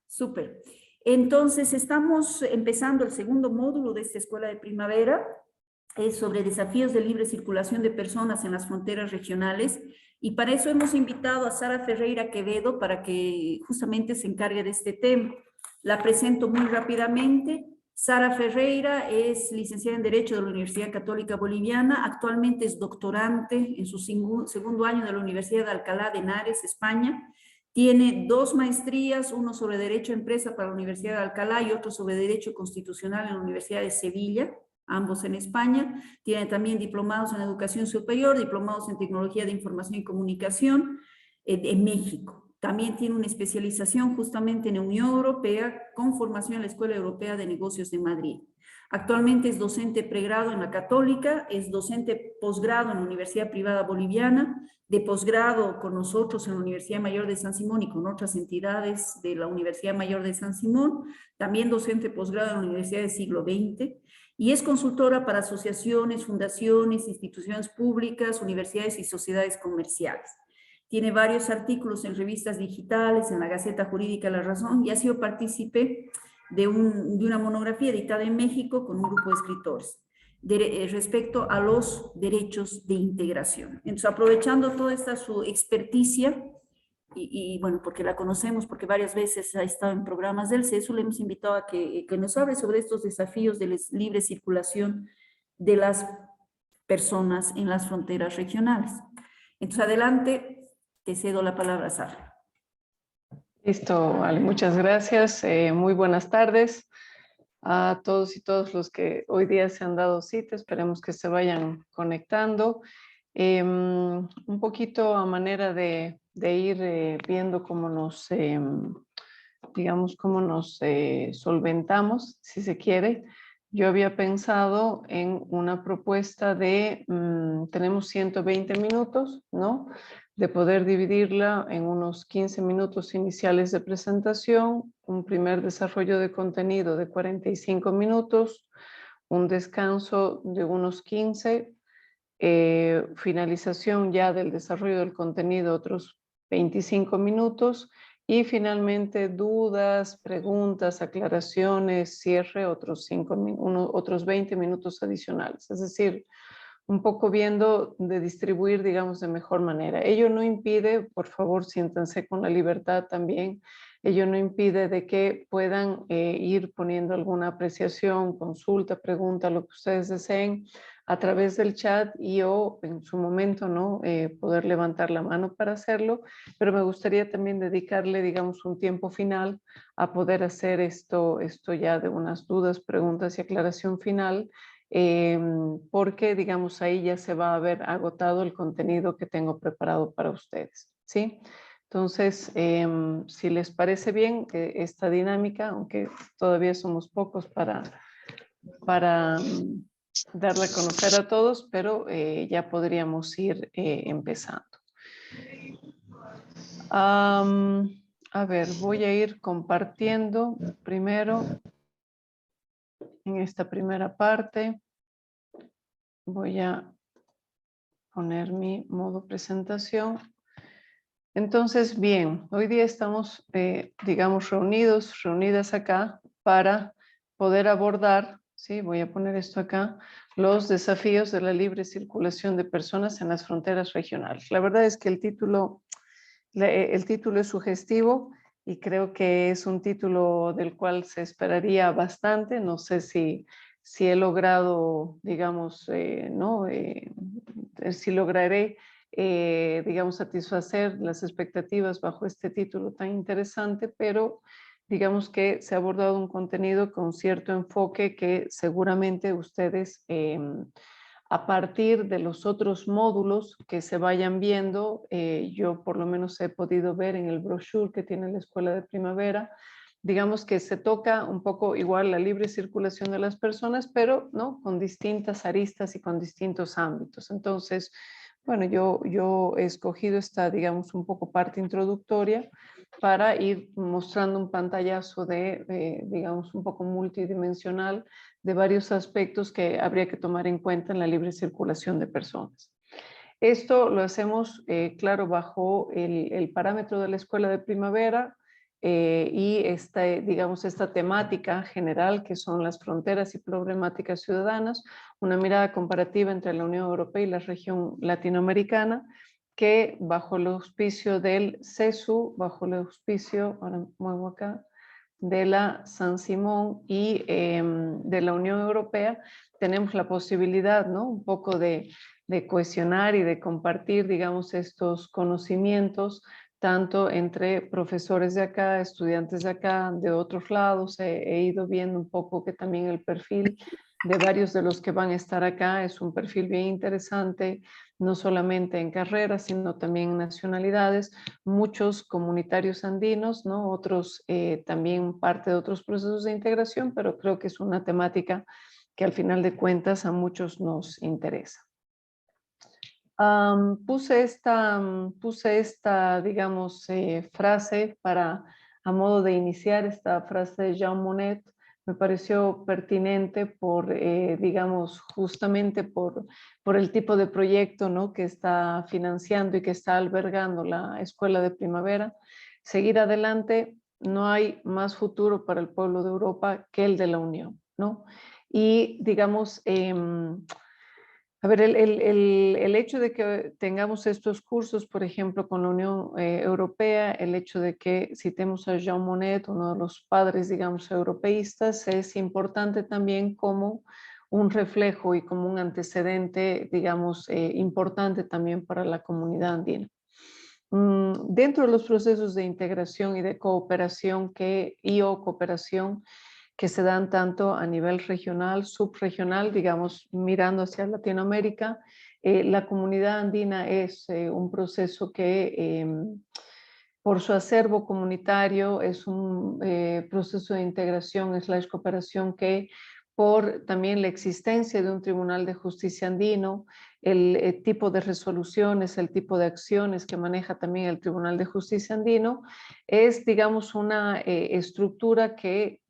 Súper. Entonces, estamos empezando el segundo módulo de esta escuela de primavera. Es sobre desafíos de libre circulación de personas en las fronteras regionales. Y para eso hemos invitado a Sara Ferreira Quevedo para que justamente se encargue de este tema. La presento muy rápidamente. Sara Ferreira es licenciada en Derecho de la Universidad Católica Boliviana. Actualmente es doctorante en su segundo año de la Universidad de Alcalá de Henares, España. Tiene 2 maestrías, uno sobre Derecho a Empresa para la Universidad de Alcalá y otro sobre Derecho Constitucional en la Universidad de Sevilla, ambos en España. Tiene también diplomados en Educación Superior, diplomados en Tecnología de Información y Comunicación en México. También tiene una especialización justamente en Unión Europea con formación en la Escuela Europea de Negocios de Madrid. Actualmente es docente pregrado en la Católica, es docente posgrado en la Universidad Privada Boliviana, de posgrado con nosotros en la Universidad Mayor de San Simón y con otras entidades de la Universidad Mayor de San Simón, también docente posgrado en la Universidad del Siglo XX, y es consultora para asociaciones, fundaciones, instituciones públicas, universidades y sociedades comerciales. Tiene varios artículos en revistas digitales, en la Gaceta Jurídica La Razón, y ha sido partícipe de una monografía editada en México con un grupo de escritores respecto a los derechos de integración. Entonces, aprovechando toda esta su experticia, bueno, porque la conocemos, porque varias veces ha estado en programas del CESU, le hemos invitado a que nos hable sobre estos desafíos de la libre circulación de las personas en las fronteras regionales. Entonces, adelante, te cedo la palabra, Sara. Listo, vale, muchas gracias. Muy buenas tardes a todos y todas los que hoy día se han dado cita. Esperemos que se vayan conectando. Un poquito a manera de ir viendo cómo nos, digamos, cómo nos solventamos, si se quiere. Yo había pensado en una propuesta de, tenemos 120 minutos, ¿no? De poder dividirla en unos 15 minutos iniciales de presentación, un primer desarrollo de contenido de 45 minutos, un descanso de unos 15, finalización ya del desarrollo del contenido otros 25 minutos y finalmente dudas, preguntas, aclaraciones, cierre otros 20 minutos adicionales. Es decir, un poco viendo de distribuir, digamos, de mejor manera. Ello no impide, por favor, siéntanse con la libertad también, ello no impide de que puedan ir poniendo alguna apreciación, consulta, pregunta, lo que ustedes deseen a través del chat y o en su momento, ¿no? Poder levantar la mano para hacerlo, pero me gustaría también dedicarle, digamos, un tiempo final a poder hacer esto ya de unas dudas, preguntas y aclaración final, porque digamos ahí ya se va a haber agotado el contenido que tengo preparado para ustedes, ¿sí? Entonces, si les parece bien esta dinámica, aunque todavía somos pocos para darle a conocer a todos, pero ya podríamos ir empezando. A ver, voy a ir compartiendo primero en esta primera parte. Voy a poner mi modo presentación. Entonces, bien, hoy día estamos, digamos, reunidas acá para poder abordar, ¿sí? Voy a poner esto acá, los desafíos de la libre circulación de personas en las fronteras regionales. La verdad es que el título es sugestivo y creo que es un título del cual se esperaría bastante. No sé si he logrado, digamos, ¿no? Si lograré, digamos, satisfacer las expectativas bajo este título tan interesante, pero digamos que se ha abordado un contenido con cierto enfoque que seguramente ustedes, a partir de los otros módulos que se vayan viendo, yo por lo menos he podido ver en el brochure que tiene la Escuela de Primavera, digamos que se toca un poco igual la libre circulación de las personas, pero ¿no? Con distintas aristas y con distintos ámbitos. Entonces, bueno, yo he escogido esta, digamos, un poco parte introductoria para ir mostrando un pantallazo digamos, un poco multidimensional de varios aspectos que habría que tomar en cuenta en la libre circulación de personas. Esto lo hacemos, claro, bajo el parámetro de la Escuela de Primavera, y digamos, esta temática general que son las fronteras y problemáticas ciudadanas, una mirada comparativa entre la Unión Europea y la región latinoamericana, que bajo el auspicio del CESU, bajo el auspicio, ahora muevo acá, de la San Simón y de la Unión Europea, tenemos la posibilidad, ¿no? Un poco de cohesionar y de compartir, digamos, estos conocimientos, tanto entre profesores de acá, estudiantes de acá, de otros lados. He ido viendo un poco que también el perfil de varios de los que van a estar acá es un perfil bien interesante, no solamente en carreras, sino también en nacionalidades, muchos comunitarios andinos, ¿no? Otros también parte de otros procesos de integración, pero creo que es una temática que al final de cuentas a muchos nos interesa. Puse esta, digamos, frase a modo de iniciar, esta frase de Jean Monnet. Me pareció pertinente por, digamos, justamente por el tipo de proyecto, ¿no?, que está financiando y que está albergando la Escuela de Primavera. Seguir adelante, no hay más futuro para el pueblo de Europa que el de la Unión, ¿no? Y, digamos, a ver, el hecho de que tengamos estos cursos, por ejemplo, con la Unión Europea, el hecho de que citemos a Jean Monnet, uno de los padres, digamos, europeístas, es importante también como un reflejo y como un antecedente, digamos, importante también para la comunidad andina. Dentro de los procesos de integración y de cooperación cooperación, que se dan tanto a nivel regional, subregional, digamos, mirando hacia Latinoamérica. La comunidad andina es un proceso que por su acervo comunitario es un proceso de integración / cooperación que por también la existencia de un Tribunal de Justicia andino, el tipo de resoluciones, el tipo de acciones que maneja también el Tribunal de Justicia andino, es, digamos, una estructura que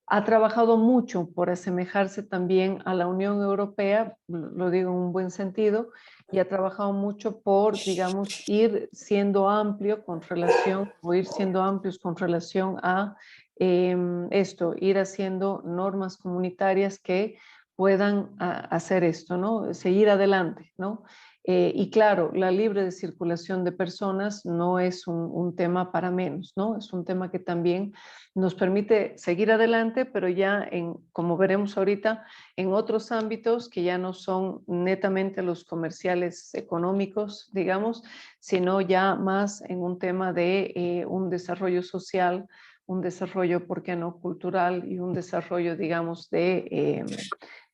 ha trabajado mucho por asemejarse también a la Unión Europea, lo digo en un buen sentido, y ha trabajado mucho por, digamos, ir siendo amplio con relación, o ir siendo amplios con relación a ir haciendo normas comunitarias que puedan hacer esto, ¿no? Seguir adelante, ¿no? Y claro, la libre circulación de personas no es un tema para menos, ¿no? Es un tema que también nos permite seguir adelante, pero ya como veremos ahorita, en otros ámbitos que ya no son netamente los comerciales económicos, digamos, sino ya más en un tema de un desarrollo social, un desarrollo, ¿por qué no?, cultural y un desarrollo, digamos, de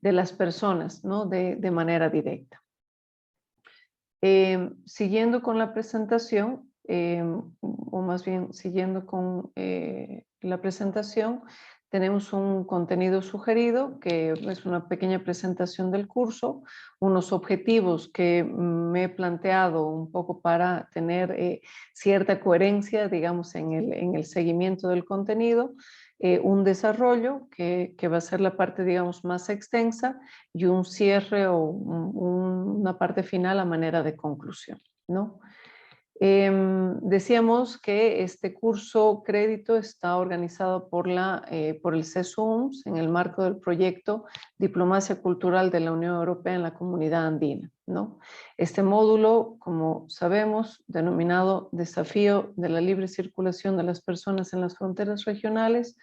las personas, ¿no?, de manera directa. Siguiendo con la presentación, o más bien siguiendo con la presentación, tenemos un contenido sugerido que es una pequeña presentación del curso, unos objetivos que me he planteado un poco para tener cierta coherencia, digamos, en el seguimiento del contenido, un desarrollo que va a ser la parte, digamos, más extensa y un cierre o una parte final a manera de conclusión, ¿no? Decíamos que este curso crédito está organizado por el CESUMS en el marco del proyecto Diplomacia Cultural de la Unión Europea en la Comunidad Andina, ¿no? Este módulo, como sabemos, denominado Desafío de la Libre Circulación de las Personas en las Fronteras Regionales,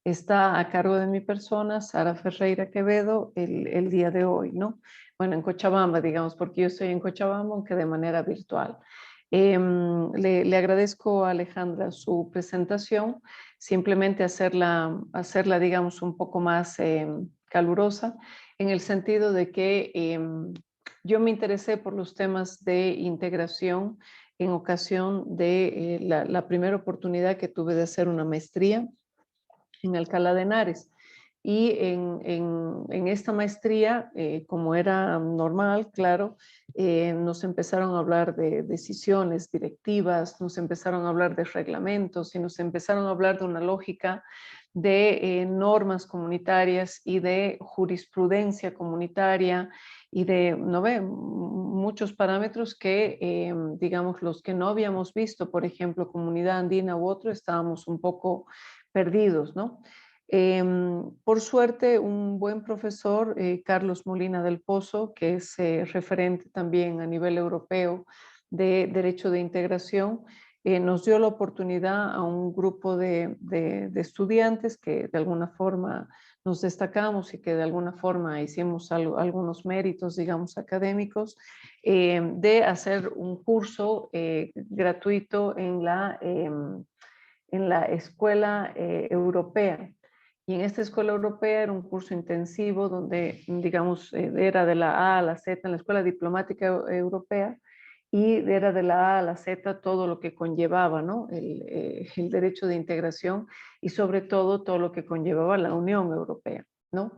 está a cargo de mi persona, Sara Ferreira Quevedo, el día de hoy, ¿no? Bueno, en Cochabamba, digamos, porque yo estoy en Cochabamba, aunque de manera virtual. Le agradezco a Alejandra su presentación, simplemente hacerla, digamos, un poco más calurosa, en el sentido de que yo me interesé por los temas de integración en ocasión de la primera oportunidad que tuve de hacer una maestría en Alcalá de Henares. Y en esta maestría, como era normal, claro, nos empezaron a hablar de decisiones, directivas, nos empezaron a hablar de reglamentos y nos empezaron a hablar de una lógica de normas comunitarias y de jurisprudencia comunitaria y de, ¿no ve? Muchos parámetros que, digamos, los que no habíamos visto, por ejemplo, comunidad andina u otro, estábamos un poco perdidos, ¿no? Por suerte, un buen profesor, Carlos Molina del Pozo, que es referente también a nivel europeo de Derecho de Integración, nos dio la oportunidad a un grupo de estudiantes que de alguna forma nos destacamos y que de alguna forma hicimos algunos méritos, digamos, académicos, de hacer un curso gratuito en la escuela europea. Y en esta escuela europea era un curso intensivo donde, digamos, era de la A a la Z en la Escuela Diplomática Europea, y era de la A a la Z todo lo que conllevaba, ¿no? El derecho de integración y sobre todo lo que conllevaba la Unión Europea, ¿no?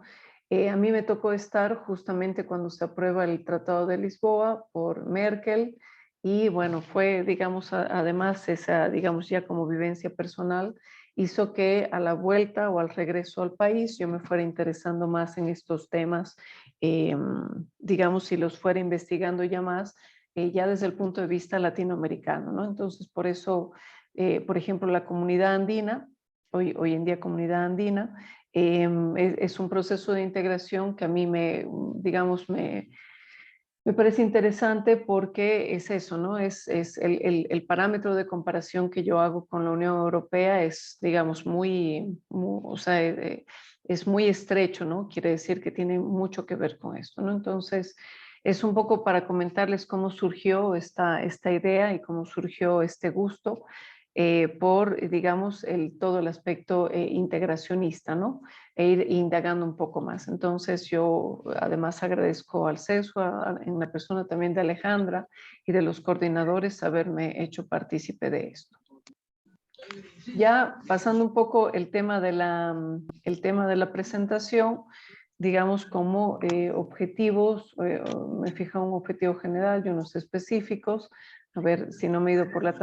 A mí me tocó estar justamente cuando se aprueba el Tratado de Lisboa por Merkel, y bueno, fue, digamos, además esa, digamos, ya como vivencia personal, hizo que a la vuelta o al regreso al país yo me fuera interesando más en estos temas, digamos, si los fuera investigando ya más, ya desde el punto de vista latinoamericano, ¿no? Entonces, por eso, por ejemplo, la comunidad andina, hoy en día comunidad andina, es un proceso de integración que a mí digamos, me parece interesante porque es eso, ¿no? Es el parámetro de comparación que yo hago con la Unión Europea es, digamos, o sea, es muy estrecho, ¿no? Quiere decir que tiene mucho que ver con esto, ¿no? Entonces, es un poco para comentarles cómo surgió esta idea y cómo surgió este gusto por, digamos, todo el aspecto integracionista, ¿no? E ir indagando un poco más. Entonces yo además agradezco al CESU, en la persona también de Alejandra y de los coordinadores, haberme hecho partícipe de esto. Ya pasando un poco el tema de la presentación, digamos como objetivos, me fija un objetivo general y unos específicos, a ver si no me he ido por la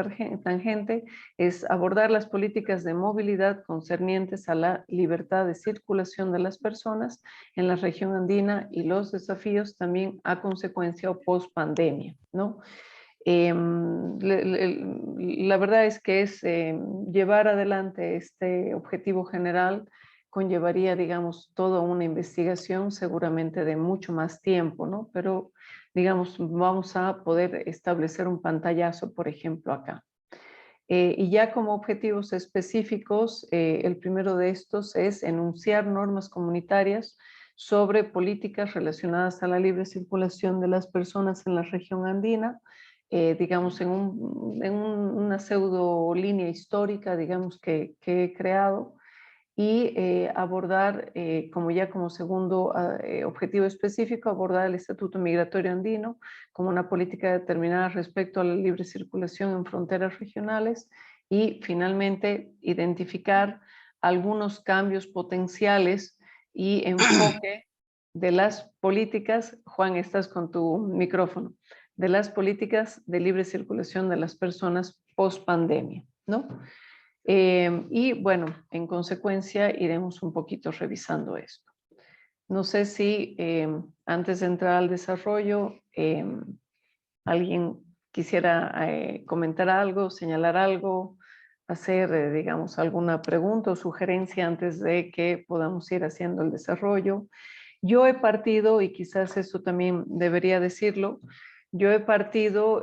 tangente, es abordar las políticas de movilidad concernientes a la libertad de circulación de las personas en la región andina y los desafíos también a consecuencia o post pandemia, ¿no? La verdad es que llevar adelante este objetivo general conllevaría, digamos, toda una investigación seguramente de mucho más tiempo, ¿no? Pero, digamos, vamos a poder establecer un pantallazo, por ejemplo, acá. Y ya como objetivos específicos, el primero de estos es enunciar normas comunitarias sobre políticas relacionadas a la libre circulación de las personas en la región andina, digamos, una pseudo línea histórica, digamos, que he creado, y abordar, como segundo objetivo específico, abordar el Estatuto Migratorio Andino como una política determinada respecto a la libre circulación en fronteras regionales, y finalmente identificar algunos cambios potenciales y enfoque de las políticas. Juan, estás con tu micrófono, de las políticas de libre circulación de las personas post pandemia, ¿no? Y bueno, en consecuencia iremos un poquito revisando esto. No sé si antes de entrar al desarrollo, alguien quisiera comentar algo, señalar algo, hacer, digamos, alguna pregunta o sugerencia antes de que podamos ir haciendo el desarrollo. Yo he partido, y quizás esto también debería decirlo, yo he partido,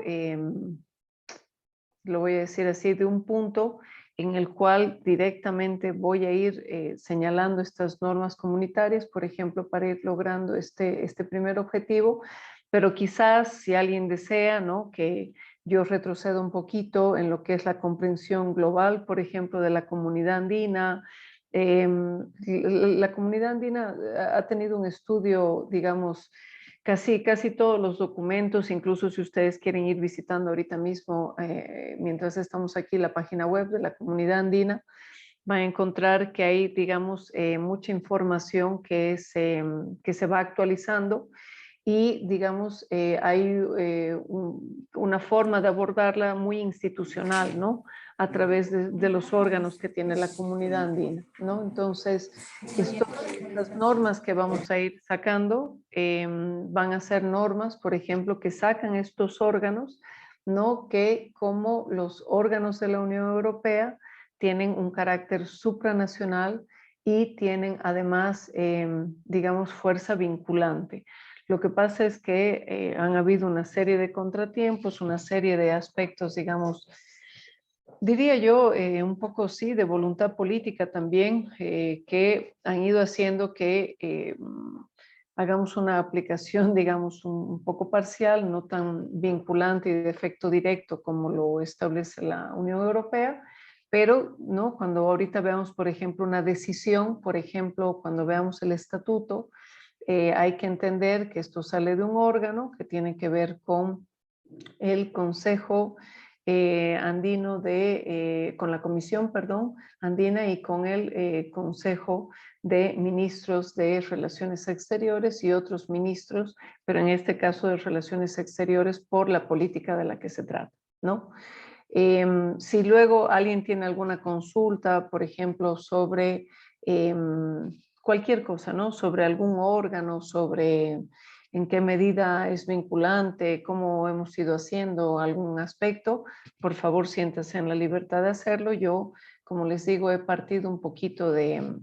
lo voy a decir así, de un punto en el cual directamente voy a ir señalando estas normas comunitarias, por ejemplo, para ir logrando este primer objetivo, pero quizás si alguien desea, ¿no?, que yo retroceda un poquito en lo que es la comprensión global, por ejemplo, de la comunidad andina. La comunidad andina ha tenido un estudio, digamos, casi todos los documentos, incluso si ustedes quieren ir visitando ahorita mismo, mientras estamos aquí, la página web de la comunidad andina, van a encontrar que hay, digamos, mucha información que se va actualizando, y, digamos, hay una forma de abordarla muy institucional, ¿no? a través de los órganos que tiene la comunidad andina, ¿no? Entonces, estas normas que vamos a ir sacando van a ser normas, por ejemplo, que sacan estos órganos, ¿no? Que como los órganos de la Unión Europea tienen un carácter supranacional y tienen además, digamos, fuerza vinculante. Lo que pasa es que han habido una serie de contratiempos, una serie de aspectos, digamos, diría yo, un poco sí, de voluntad política también, que han ido haciendo que hagamos una aplicación, digamos, un poco parcial, no tan vinculante y de efecto directo como lo establece la Unión Europea, pero ¿no? Cuando ahorita veamos, por ejemplo, una decisión, por ejemplo, cuando veamos el estatuto, hay que entender que esto sale de un órgano que tiene que ver con el Consejo Andino con la Comisión, perdón, Andina y con el Consejo de Ministros de Relaciones Exteriores y otros ministros, pero en este caso de Relaciones Exteriores por la política de la que se trata, ¿no? Si luego alguien tiene alguna consulta, por ejemplo, sobre cualquier cosa, ¿no? Sobre algún órgano, sobre en qué medida es vinculante, cómo hemos ido haciendo algún aspecto, por favor siéntase en la libertad de hacerlo. Yo, como les digo, he partido un poquito de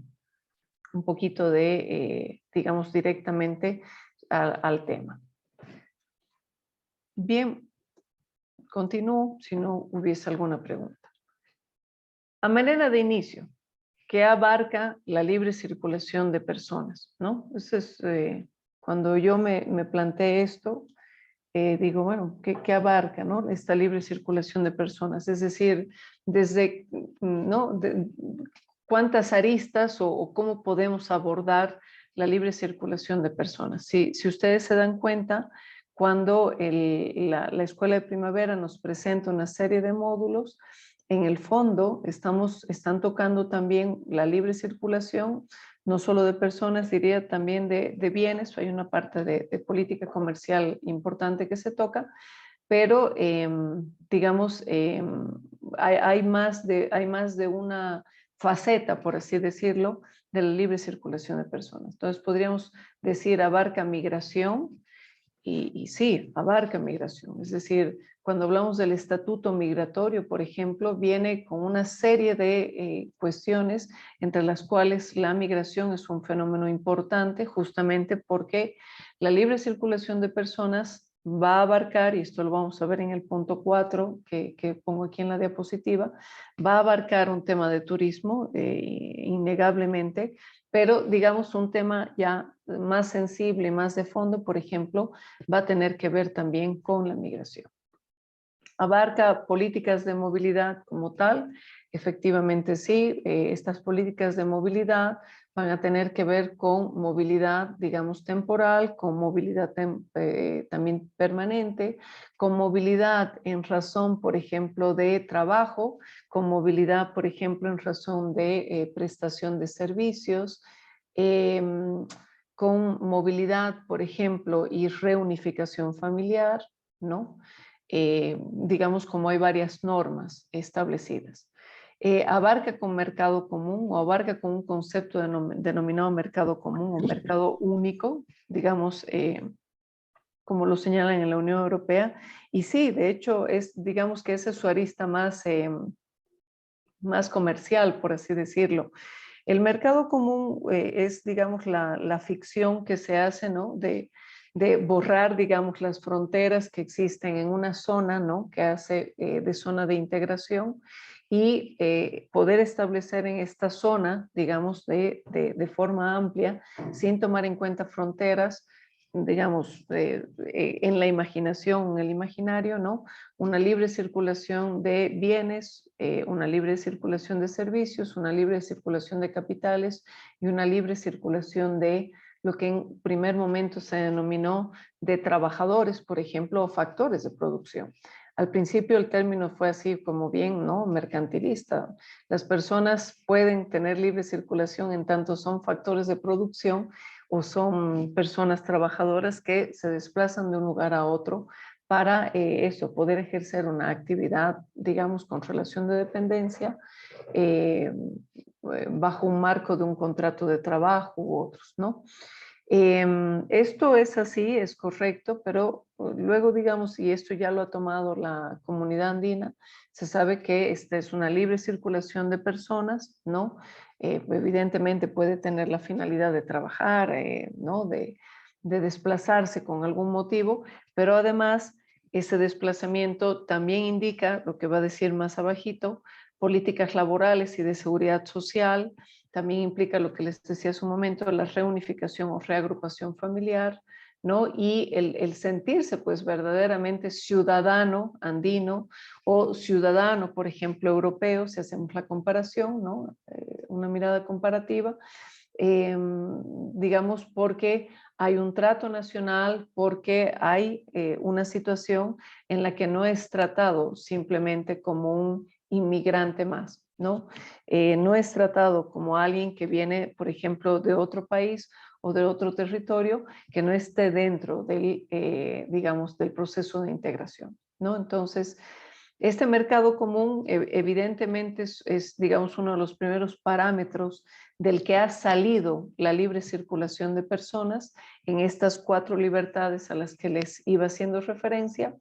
digamos, directamente al tema. Bien, continúo si no hubiese alguna pregunta. A manera de inicio, ¿qué abarca la libre circulación de personas? ¿No? Eso es, cuando yo me planteé esto, digo, bueno, ¿qué abarca, ¿no? Esta libre circulación de personas? Es decir, desde, ¿no? ¿Cuántas aristas o cómo podemos abordar la libre circulación de personas? Si ustedes se dan cuenta, cuando la Escuela de Primavera nos presenta una serie de módulos, en el fondo están tocando también la libre circulación, no solo de personas, diría también de bienes. Hay una parte de política comercial importante que se toca, pero digamos, hay más de una faceta, por así decirlo, de la libre circulación de personas. Entonces podríamos decir abarca migración, y sí, abarca migración. Es decir, cuando hablamos del estatuto migratorio, por ejemplo, viene con una serie de cuestiones entre las cuales la migración es un fenómeno importante justamente porque la libre circulación de personas va a abarcar, y esto lo vamos a ver en el punto 4 que pongo aquí en la diapositiva, va a abarcar un tema de turismo, innegablemente, pero digamos un tema ya más sensible, más de fondo, por ejemplo, va a tener que ver también con la migración. ¿Abarca políticas de movilidad como tal? Efectivamente sí, estas políticas de movilidad van a tener que ver con movilidad, digamos, temporal, con movilidad también permanente, con movilidad en razón, por ejemplo, de trabajo, con movilidad, por ejemplo, en razón de prestación de servicios, con movilidad, por ejemplo, y reunificación familiar, ¿no? Digamos, como hay varias normas establecidas. Abarca con mercado común o abarca con un concepto denominado mercado común o mercado único, digamos, como lo señalan en la Unión Europea. Y sí, de hecho, digamos que esa es su arista más comercial, por así decirlo. El mercado común es, digamos, la ficción que se hace, ¿no? De borrar, digamos, las fronteras que existen en una zona, ¿no? Que hace de zona de integración y poder establecer en esta zona, digamos, de forma amplia, sin tomar en cuenta fronteras, digamos, en la imaginación, en el imaginario, ¿no? Una libre circulación de bienes, una libre circulación de servicios, una libre circulación de capitales y una libre circulación de lo que en primer momento se denominó de trabajadores, por ejemplo, o factores de producción. Al principio el término fue así como bien, ¿no? Mercantilista. Las personas pueden tener libre circulación en tanto son factores de producción o son personas trabajadoras que se desplazan de un lugar a otro para eso, poder ejercer una actividad, digamos, con relación de dependencia, bajo un marco de un contrato de trabajo u otros, ¿no? Esto es así, es correcto, pero luego, digamos, y esto ya lo ha tomado la comunidad andina, se sabe que esta es una libre circulación de personas, ¿no? Evidentemente puede tener la finalidad de trabajar, ¿no? De desplazarse con algún motivo, pero además ese desplazamiento también indica, lo que va a decir más abajito, políticas laborales y de seguridad social. También implica lo que les decía hace un momento, la reunificación o reagrupación familiar, ¿no? Y el sentirse pues verdaderamente ciudadano andino o ciudadano, por ejemplo, europeo, si hacemos la comparación, ¿no? Una mirada comparativa, digamos, porque hay un trato nacional, porque hay una situación en la que no es tratado simplemente como un inmigrante más, ¿no? No es tratado como alguien que viene, por ejemplo, de otro país o de otro territorio que no esté dentro del, digamos, del proceso de integración, ¿no? Entonces, este mercado común evidentemente es, digamos, uno de los primeros parámetros del que ha salido la libre circulación de personas en estas 4 libertades a las que les iba haciendo referencia,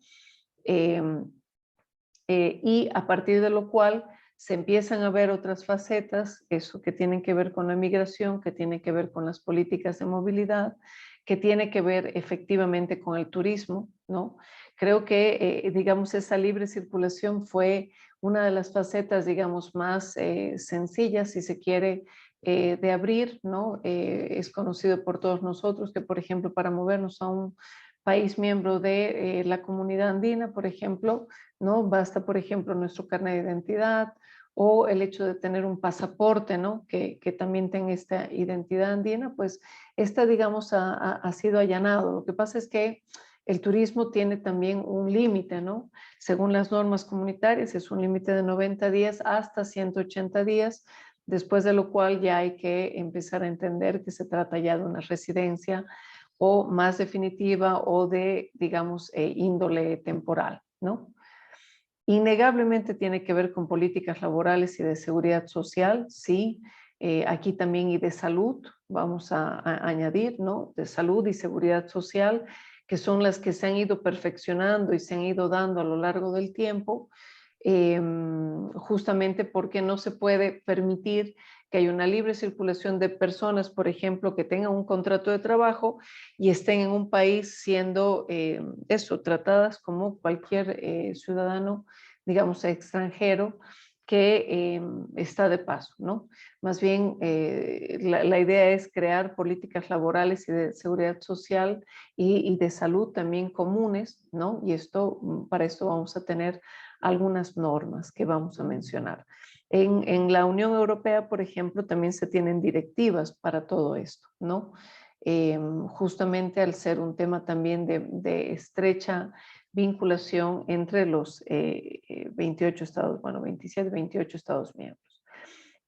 y a partir de lo cual se empiezan a ver otras facetas, eso que tienen que ver con la migración, que tiene que ver con las políticas de movilidad, que tiene que ver efectivamente con el turismo, ¿no? Creo que, digamos, esa libre circulación fue una de las facetas, digamos, más sencillas, si se quiere, de abrir, ¿no? Es conocido por todos nosotros que, por ejemplo, para movernos a un país miembro de la comunidad andina, por ejemplo, ¿no? Basta, por ejemplo, nuestro carnet de identidad o el hecho de tener un pasaporte, ¿no? Que también tenga esta identidad andina, pues esta, digamos, ha sido allanado. Lo que pasa es que el turismo tiene también un límite, ¿no? Según las normas comunitarias, es un límite de 90 días hasta 180 días, después de lo cual ya hay que empezar a entender que se trata ya de una residencia o más definitiva o de, digamos, índole temporal, ¿no? Innegablemente tiene que ver con políticas laborales y de seguridad social, sí. Aquí también y de salud, vamos a añadir, ¿no? De salud y seguridad social, que son las que se han ido perfeccionando y se han ido dando a lo largo del tiempo, justamente porque no se puede permitir que haya una libre circulación de personas, por ejemplo, que tengan un contrato de trabajo y estén en un país siendo eso, tratadas como cualquier ciudadano, digamos, extranjero que está de paso, ¿no? Más bien, la idea es crear políticas laborales y de seguridad social y de salud también comunes, ¿no? Y esto, para esto vamos a tener algunas normas que vamos a mencionar. En la Unión Europea, por ejemplo, también se tienen directivas para todo esto, ¿no? Justamente al ser un tema también de estrecha vinculación entre los 28 estados, bueno, 27, 28 estados miembros.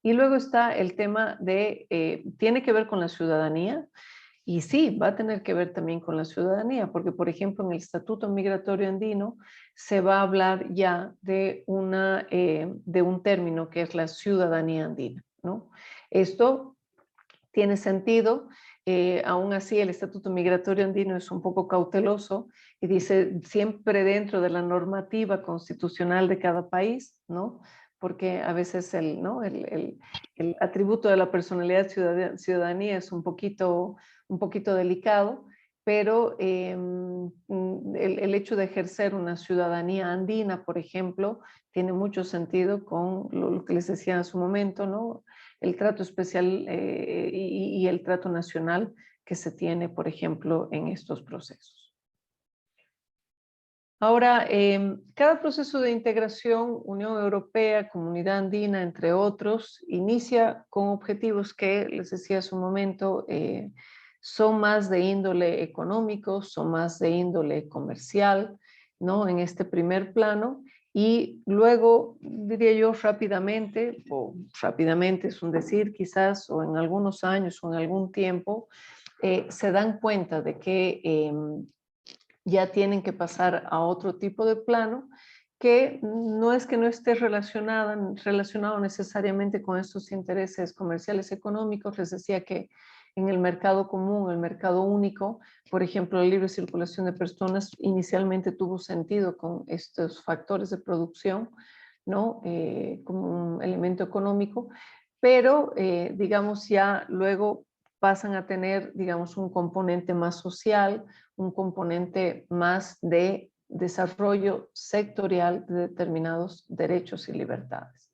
Y luego está el tema de, tiene que ver con la ciudadanía, y sí, va a tener que ver también con la ciudadanía, porque por ejemplo en el Estatuto Migratorio Andino se va a hablar ya de un término que es la ciudadanía andina, ¿no? Esto tiene sentido, aún así el Estatuto Migratorio Andino es un poco cauteloso y dice siempre dentro de la normativa constitucional de cada país, ¿no? Porque a veces ¿no? el atributo de la personalidad ciudadanía es un poquito delicado, pero el hecho de ejercer una ciudadanía andina, por ejemplo, tiene mucho sentido con lo que les decía en su momento, ¿no? El trato especial y el trato nacional que se tiene, por ejemplo, en estos procesos. Ahora, cada proceso de integración, Unión Europea, Comunidad Andina, entre otros, inicia con objetivos que, les decía hace un momento, son más de índole económico, son más de índole comercial, ¿no? En este primer plano, y luego, diría yo, rápidamente, o rápidamente es un decir quizás, o en algunos años o en algún tiempo, se dan cuenta de que ya tienen que pasar a otro tipo de plano que no es que no esté relacionado necesariamente con estos intereses comerciales económicos. Les decía que en el mercado común, el mercado único, por ejemplo, la libre circulación de personas inicialmente tuvo sentido con estos factores de producción, ¿no? Como un elemento económico, pero digamos ya luego pasan a tener, digamos, un componente más social, un componente más de desarrollo sectorial de determinados derechos y libertades.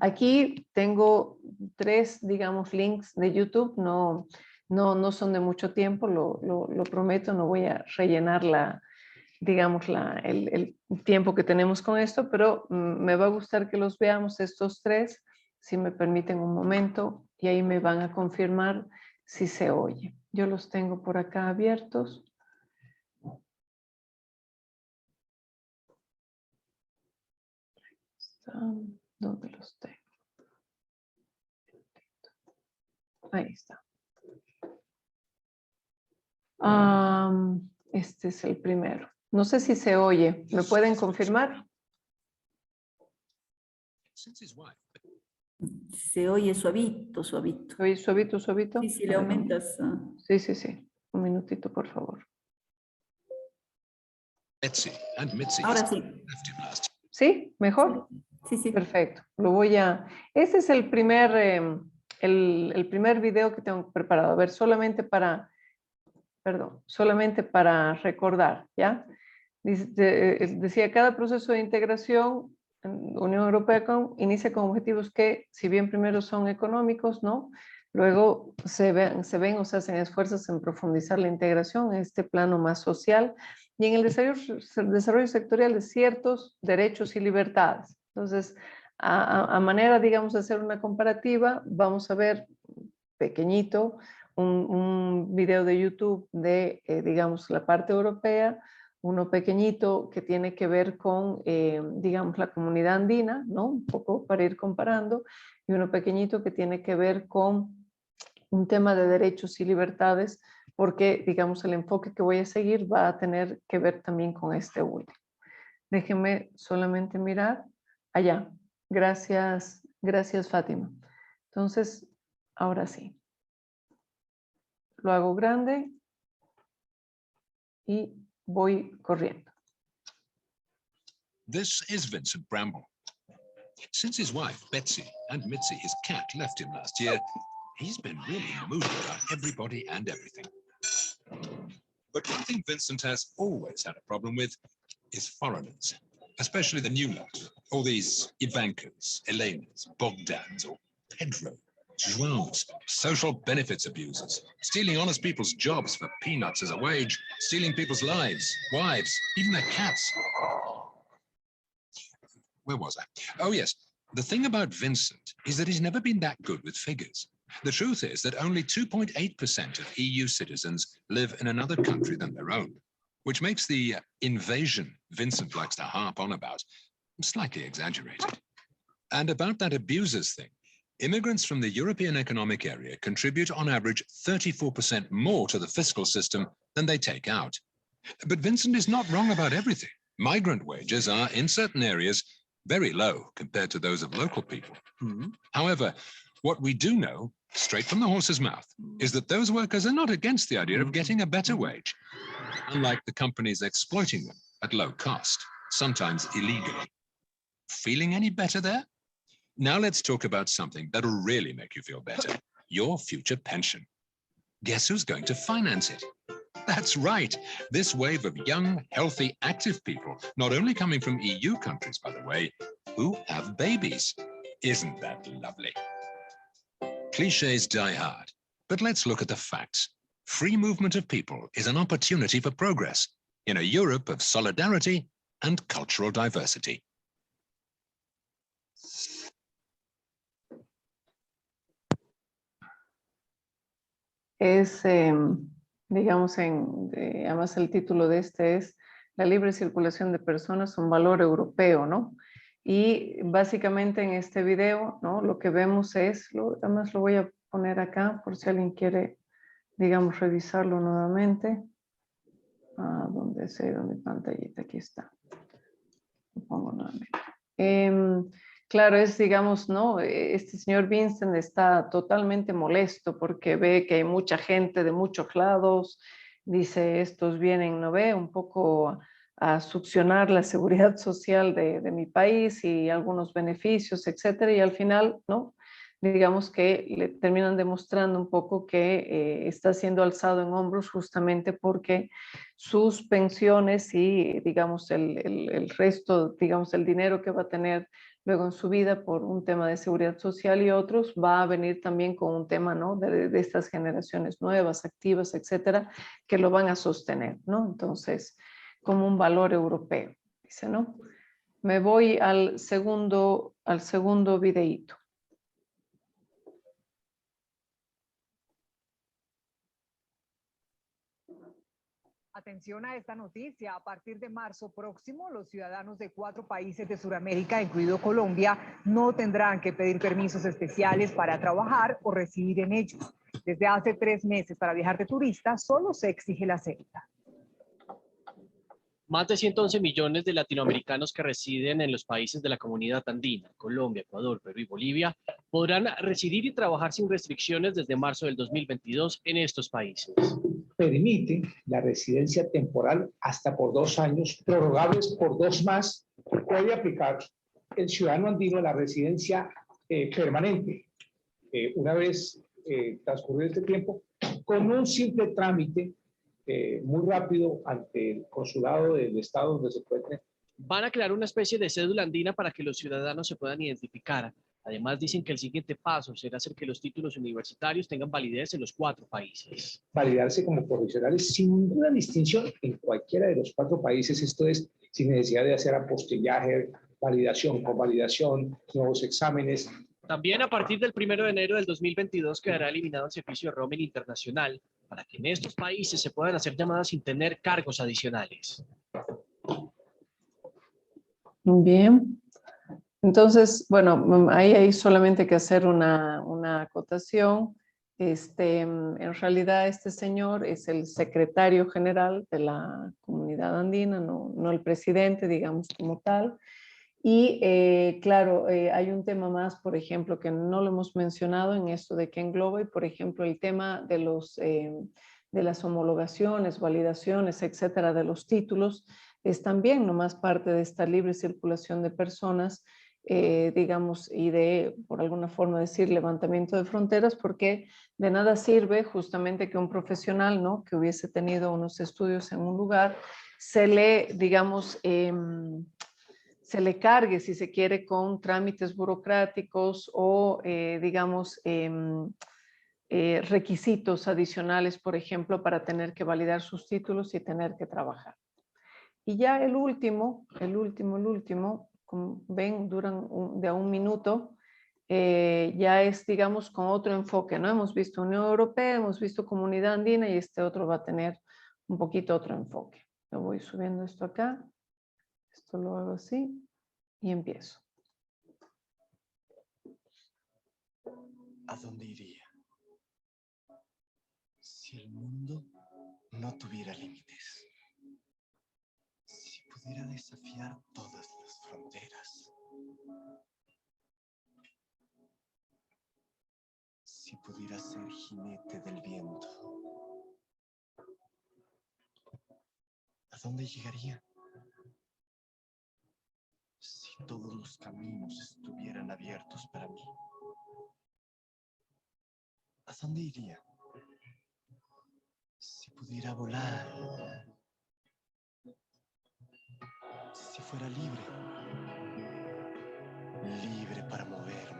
Aquí tengo 3, digamos, links de YouTube, no son de mucho tiempo, lo prometo, no voy a rellenar digamos, el tiempo que tenemos con esto, pero me va a gustar que los veamos estos 3, si me permiten un momento, y ahí me van a confirmar si se oye. Yo los tengo por acá abiertos. ¿Dónde los tengo? Ahí está. Este es el primero. No sé si se oye. ¿Me pueden confirmar? Se oye suavito, suavito. ¿Oye suavito, suavito? Sí, si A le ver, aumentas. sí. Un minutito, por favor. Betsy and Mitzi Ahora sí. left him last year. ¿Sí? ¿Mejor? Sí. Perfecto. Este es el primer video que tengo preparado. A ver, solamente para recordar, ¿ya? Decía, cada proceso de integración en la Unión Europea inicia con objetivos que, si bien primero son económicos, ¿no? Luego se ven o se hacen esfuerzos en profundizar la integración en este plano más social y en el desarrollo sectorial de ciertos derechos y libertades. Entonces, a manera, digamos, de hacer una comparativa, vamos a ver pequeñito un video de YouTube de, digamos, la parte europea, uno pequeñito que tiene que ver con, digamos, la comunidad andina, ¿no? Un poco para ir comparando, y uno pequeñito que tiene que ver con un tema de derechos y libertades, porque, digamos, el enfoque que voy a seguir va a tener que ver también con este último. Déjenme solamente mirar allá. Gracias, Fátima. Entonces, ahora sí. Lo hago grande y voy corriendo. This is Vincent Bramble. Since his wife, Betsy, and Mitzi, his cat, left him last year, he's been really moody about everybody and everything. But one thing Vincent has always had a problem with is foreigners, especially the new lot, all these Ivankas, Elenas, Bogdans, or Pedro, Joaos, social benefits abusers, stealing honest people's jobs for peanuts as a wage, stealing people's lives, wives, even their cats. Where was I? Oh, yes. The thing about Vincent is that he's never been that good with figures. The truth is that only 2.8% of EU citizens live in another country than their own, which makes the invasion Vincent likes to harp on about slightly exaggerated. And about that abusers thing, immigrants from the European Economic Area contribute on average 34% more to the fiscal system than they take out. But Vincent is not wrong about everything. Migrant wages are, in certain areas, very low compared to those of local people. However, what we do know, straight from the horse's mouth, is that those workers are not against the idea of getting a better wage, unlike the companies exploiting them at low cost, sometimes illegally. Feeling any better there? Now let's talk about something that'll really make you feel better. Your future pension. Guess who's going to finance it? That's right. This wave of young, healthy, active people, not only coming from EU countries, by the way, who have babies. Isn't that lovely? Clichés die hard, but let's look at the facts. Free movement of people is an opportunity for progress in a Europe of solidarity and cultural diversity. Es, digamos, además el título de este es La libre circulación de personas, un valor europeo, ¿no? Y básicamente en este video, ¿no? Lo que vemos es, además lo voy a poner acá por si alguien quiere, digamos, revisarlo nuevamente. ¿Dónde se ha ido mi pantallita? Aquí está. Lo pongo nuevamente. Claro, es, digamos, ¿no? Este señor Vincent está totalmente molesto porque ve que hay mucha gente de muchos lados. Dice, estos vienen, ¿no ve? Un poco a succionar la seguridad social de mi país y algunos beneficios, etcétera. Y al final, ¿no? Digamos que le terminan demostrando un poco que está siendo alzado en hombros justamente porque sus pensiones y, digamos, el resto, digamos, el dinero que va a tener luego en su vida por un tema de seguridad social y otros, va a venir también con un tema, ¿no? De estas generaciones nuevas, activas, etcétera, que lo van a sostener, ¿no? Entonces, como un valor europeo, dice, ¿no? Me voy al segundo videíto. Atención a esta noticia. A partir de marzo próximo, los ciudadanos de 4 países de Sudamérica, incluido Colombia, no tendrán que pedir permisos especiales para trabajar o residir en ellos. Desde hace 3 meses, para viajar de turista, solo se exige la cédula. Más de 111 millones de latinoamericanos que residen en los países de la comunidad andina, Colombia, Ecuador, Perú y Bolivia, podrán residir y trabajar sin restricciones desde marzo del 2022 en estos países. Permite la residencia temporal hasta por 2 años, prorrogables por 2 más. Puede aplicar el ciudadano andino la residencia permanente. Una vez transcurrido este tiempo, con un simple trámite muy rápido ante el consulado del estado donde se encuentre. Van a crear una especie de cédula andina para que los ciudadanos se puedan identificar. Además, dicen que el siguiente paso será hacer que los títulos universitarios tengan validez en los 4 países. Validarse como profesionales sin ninguna distinción en cualquiera de los 4 países. Esto es sin necesidad de hacer apostillaje, validación, convalidación, nuevos exámenes. También a partir del 1 de enero del 2022 quedará eliminado el servicio de roaming internacional para que en estos países se puedan hacer llamadas sin tener cargos adicionales. Bien. Entonces, bueno, ahí hay solamente que hacer una acotación. En realidad este señor es el secretario general de la comunidad andina, no el presidente, digamos, como tal. Y claro, hay un tema más, por ejemplo, que no lo hemos mencionado en esto de que engloba, y por ejemplo, el tema de las homologaciones, validaciones, etcétera, de los títulos, es también nomás parte de esta libre circulación de personas, digamos, y de, por alguna forma decir, levantamiento de fronteras, porque de nada sirve justamente que un profesional, ¿no?, que hubiese tenido unos estudios en un lugar, se le, digamos, se le cargue, si se quiere, con trámites burocráticos o, digamos, requisitos adicionales, por ejemplo, para tener que validar sus títulos y tener que trabajar. Y ya el último, como ven, duran de a 1 minuto, ya es, digamos, con otro enfoque, ¿no? Hemos visto Unión Europea, hemos visto Comunidad Andina y este otro va a tener un poquito otro enfoque. Lo voy subiendo esto acá. Esto lo hago así y empiezo. ¿A dónde iría si el mundo no tuviera límites? Si pudiera desafiar todas las fronteras. Si pudiera ser jinete del viento. ¿A dónde llegaría? Si todos los caminos estuvieran abiertos para mí. ¿A dónde iría? Si pudiera volar. Si fuera libre. Libre para moverme.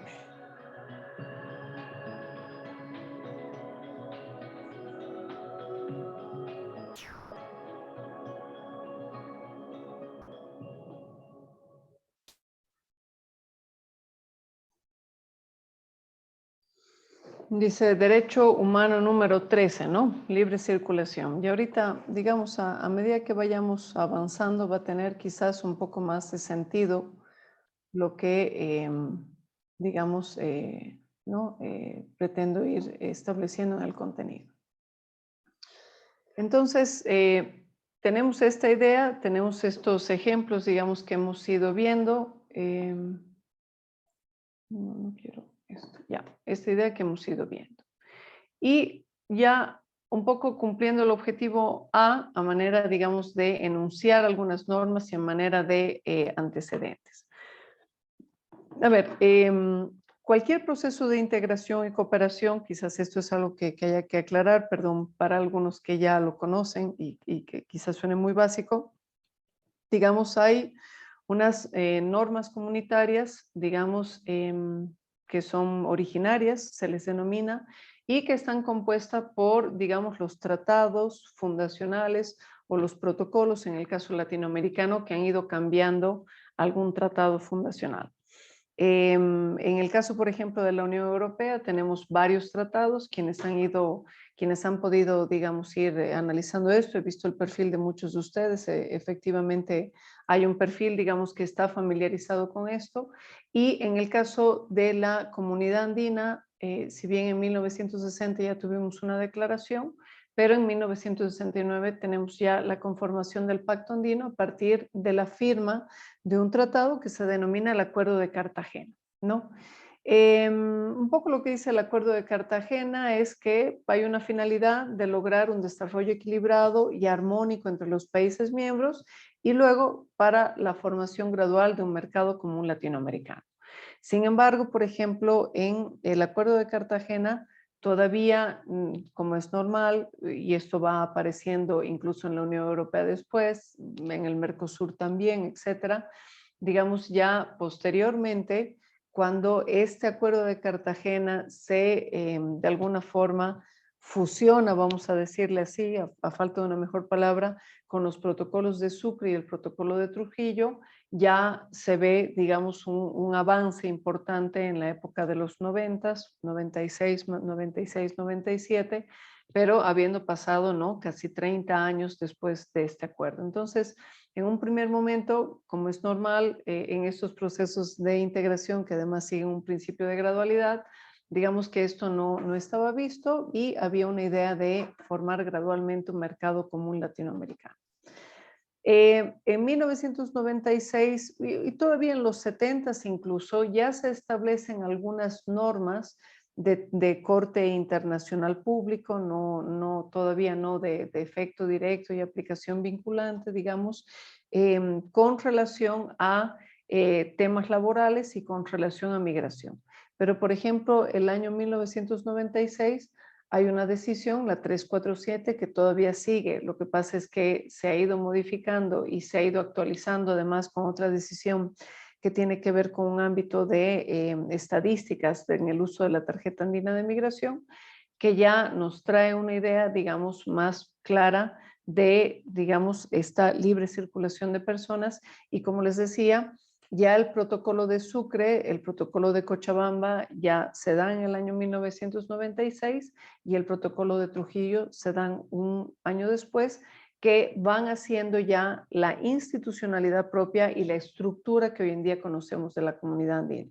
Dice derecho humano número 13, ¿no? Libre circulación. Y ahorita, digamos, a medida que vayamos avanzando, va a tener quizás un poco más de sentido lo que, digamos, ¿no? Pretendo ir estableciendo en el contenido. Entonces, tenemos esta idea, tenemos estos ejemplos, digamos, que hemos ido viendo. No quiero esto. Ya, esta idea que hemos ido viendo. Y ya un poco cumpliendo el objetivo A manera, digamos, de enunciar algunas normas y a manera de antecedentes. A ver, cualquier proceso de integración y cooperación, quizás esto es algo que haya que aclarar, perdón, para algunos que ya lo conocen y que quizás suene muy básico. Digamos, hay unas normas comunitarias, digamos, que son originarias, se les denomina, y que están compuestas por, digamos, los tratados fundacionales o los protocolos, en el caso latinoamericano, que han ido cambiando algún tratado fundacional. En el caso, por ejemplo, de la Unión Europea, tenemos varios tratados, quienes han podido, digamos, ir analizando esto. He visto el perfil de muchos de ustedes. Efectivamente, hay un perfil, digamos, que está familiarizado con esto. Y en el caso de la comunidad andina, si bien en 1960 ya tuvimos una declaración, pero en 1969 tenemos ya la conformación del Pacto Andino a partir de la firma de un tratado que se denomina el Acuerdo de Cartagena, ¿no? Un poco lo que dice el Acuerdo de Cartagena es que hay una finalidad de lograr un desarrollo equilibrado y armónico entre los países miembros y luego para la formación gradual de un mercado común latinoamericano. Sin embargo, por ejemplo, en el Acuerdo de Cartagena, todavía, como es normal, y esto va apareciendo incluso en la Unión Europea después, en el Mercosur también, etcétera, digamos ya posteriormente, cuando este Acuerdo de Cartagena se, de alguna forma, fusiona, vamos a decirle así, a falta de una mejor palabra, con los protocolos de Sucre y el protocolo de Trujillo, ya se ve, digamos, un avance importante en la época de los 90s, 96, 97, pero habiendo pasado, ¿no?, casi 30 años después de este acuerdo. Entonces, en un primer momento, como es normal en estos procesos de integración, que además siguen un principio de gradualidad, digamos que esto no estaba visto y había una idea de formar gradualmente un mercado común latinoamericano. En 1996 y todavía en los 70s incluso ya se establecen algunas normas de corte internacional público, todavía no de efecto directo y aplicación vinculante, digamos, con relación a temas laborales y con relación a migración. Pero, por ejemplo, el año 1996 hay una decisión, la 347, que todavía sigue. Lo que pasa es que se ha ido modificando y se ha ido actualizando además con otra decisión que tiene que ver con un ámbito de estadísticas en el uso de la tarjeta andina de migración, que ya nos trae una idea, digamos, más clara de, digamos, esta libre circulación de personas. Y como les decía, ya el protocolo de Sucre, el protocolo de Cochabamba ya se da en el año 1996 y el protocolo de Trujillo se dan un año después, que van haciendo ya la institucionalidad propia y la estructura que hoy en día conocemos de la comunidad andina.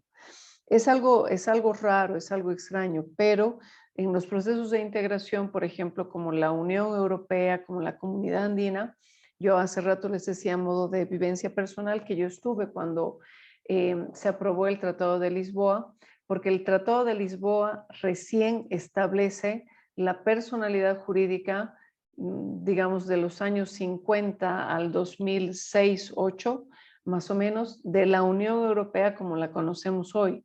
Es algo raro, es algo extraño, pero en los procesos de integración, por ejemplo, como la Unión Europea, como la Comunidad Andina, yo hace rato les decía a modo de vivencia personal que yo estuve cuando se aprobó el Tratado de Lisboa, porque el Tratado de Lisboa recién establece la personalidad jurídica, digamos, de los años 50 al 2006-8, más o menos, de la Unión Europea como la conocemos hoy.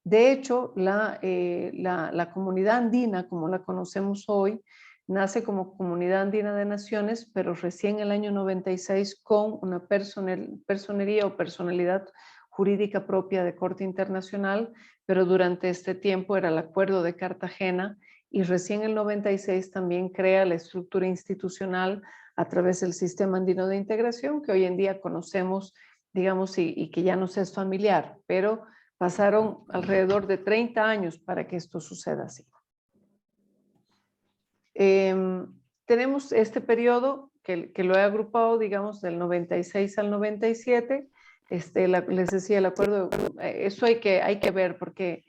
De hecho, la comunidad andina, como la conocemos hoy, nace como Comunidad Andina de Naciones, pero recién en el año 96 con una personería o personalidad jurídica propia de corte internacional, pero durante este tiempo era el Acuerdo de Cartagena y recién en el 96 también crea la estructura institucional a través del Sistema Andino de Integración, que hoy en día conocemos, digamos, y que ya nos es familiar, pero pasaron alrededor de 30 años para que esto suceda así. Tenemos este periodo que lo he agrupado, digamos, del 96 al 97. Les decía el acuerdo, eso hay que ver porque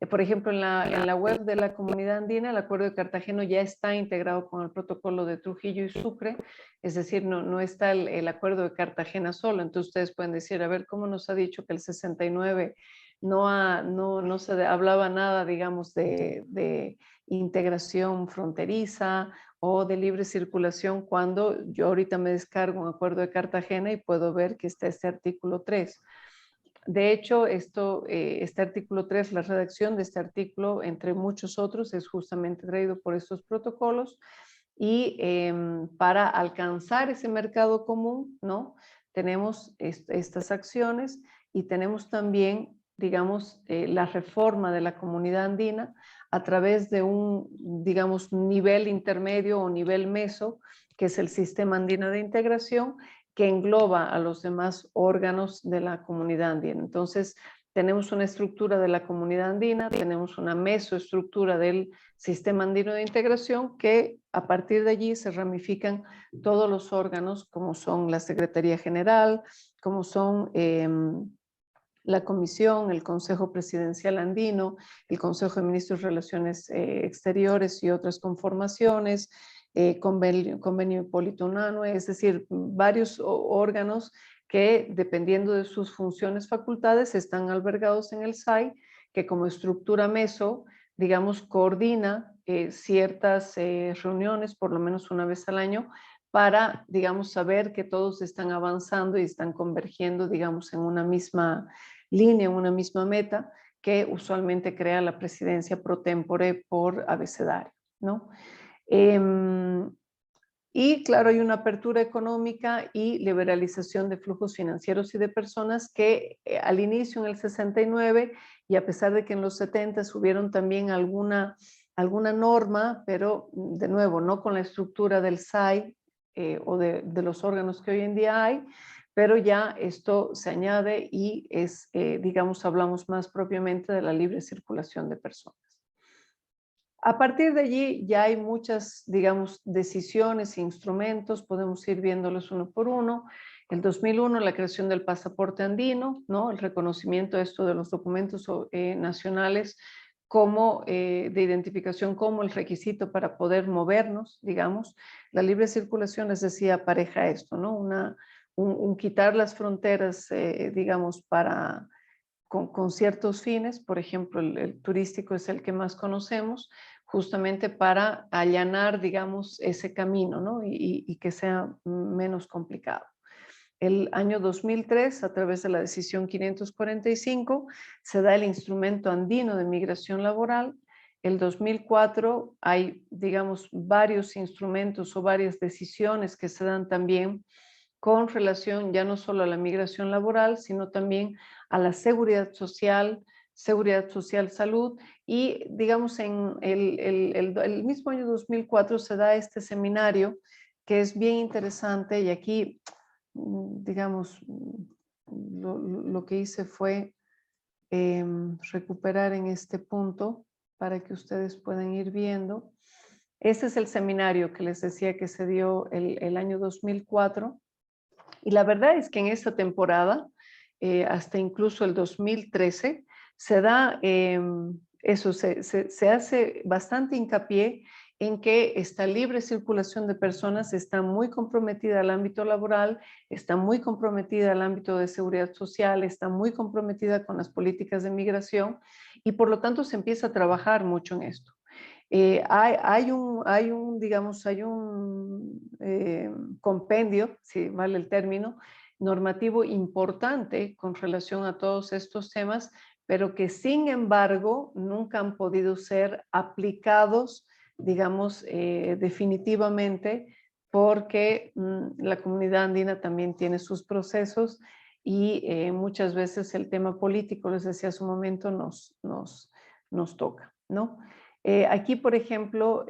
Por ejemplo, en la web de la Comunidad Andina, el Acuerdo de Cartagena ya está integrado con el protocolo de Trujillo y Sucre, es decir, no está el Acuerdo de Cartagena solo. Entonces ustedes pueden decir, a ver, ¿cómo nos ha dicho que el 69 no se hablaba nada, digamos, de integración fronteriza o de libre circulación, cuando yo ahorita me descargo un Acuerdo de Cartagena y puedo ver que está este artículo 3? De hecho, este artículo 3, la redacción de este artículo, entre muchos otros, es justamente traído por estos protocolos, y para alcanzar ese mercado común, ¿no? Tenemos estas acciones, y tenemos también, digamos, la reforma de la Comunidad Andina a través de un, digamos, nivel intermedio o nivel meso, que es el Sistema Andino de Integración, que engloba a los demás órganos de la Comunidad Andina. Entonces, tenemos una estructura de la Comunidad Andina, tenemos una mesoestructura del Sistema Andino de Integración, que a partir de allí se ramifican todos los órganos, como son la Secretaría General, como son la Comisión, el Consejo Presidencial Andino, el Consejo de Ministros de Relaciones Exteriores y otras conformaciones, convenio Hipólito Unanue, es decir, varios órganos que, dependiendo de sus funciones, facultades, están albergados en el SAI, que como estructura meso, digamos, coordina ciertas reuniones, por lo menos una vez al año, para, digamos, saber que todos están avanzando y están convergiendo, digamos, en una misma línea, en una misma meta, que usualmente crea la presidencia pro tempore por abecedario, ¿no? Y claro, hay una apertura económica y liberalización de flujos financieros y de personas que al inicio, en el 69, y a pesar de que en los 70 hubieron también alguna norma, pero de nuevo, no con la estructura del SAI o de los órganos que hoy en día hay, pero ya esto se añade y es, digamos, hablamos más propiamente de la libre circulación de personas. A partir de allí ya hay muchas, digamos, decisiones e instrumentos, podemos ir viéndolos uno por uno. El 2001, la creación del pasaporte andino, ¿no? El reconocimiento de esto de los documentos nacionales como de identificación como el requisito para poder movernos, digamos. La libre circulación, les decía, apareja esto, ¿no? Un quitar las fronteras, digamos, con ciertos fines. Por ejemplo, el turístico es el que más conocemos, justamente para allanar, digamos, ese camino, ¿no? Y que sea menos complicado. El año 2003, a través de la decisión 545, se da el instrumento andino de migración laboral. El 2004 hay, digamos, varios instrumentos o varias decisiones que se dan también con relación ya no solo a la migración laboral, sino también a la seguridad social, salud, y digamos en el mismo año 2004 se da este seminario que es bien interesante, y aquí, digamos, lo que hice fue recuperar en este punto para que ustedes puedan ir viendo. Este es el seminario que les decía que se dio el año 2004. Y la verdad es que en esta temporada, hasta incluso el 2013, se da eso, se hace bastante hincapié en que esta libre circulación de personas está muy comprometida al ámbito laboral, está muy comprometida al ámbito de seguridad social, está muy comprometida con las políticas de migración, y por lo tanto se empieza a trabajar mucho en esto. Hay un compendio, si vale el término, normativo importante con relación a todos estos temas, pero que sin embargo nunca han podido ser aplicados, digamos, definitivamente, porque la comunidad andina también tiene sus procesos, y muchas veces el tema político, les decía hace un momento, nos toca, ¿no? Aquí, por ejemplo,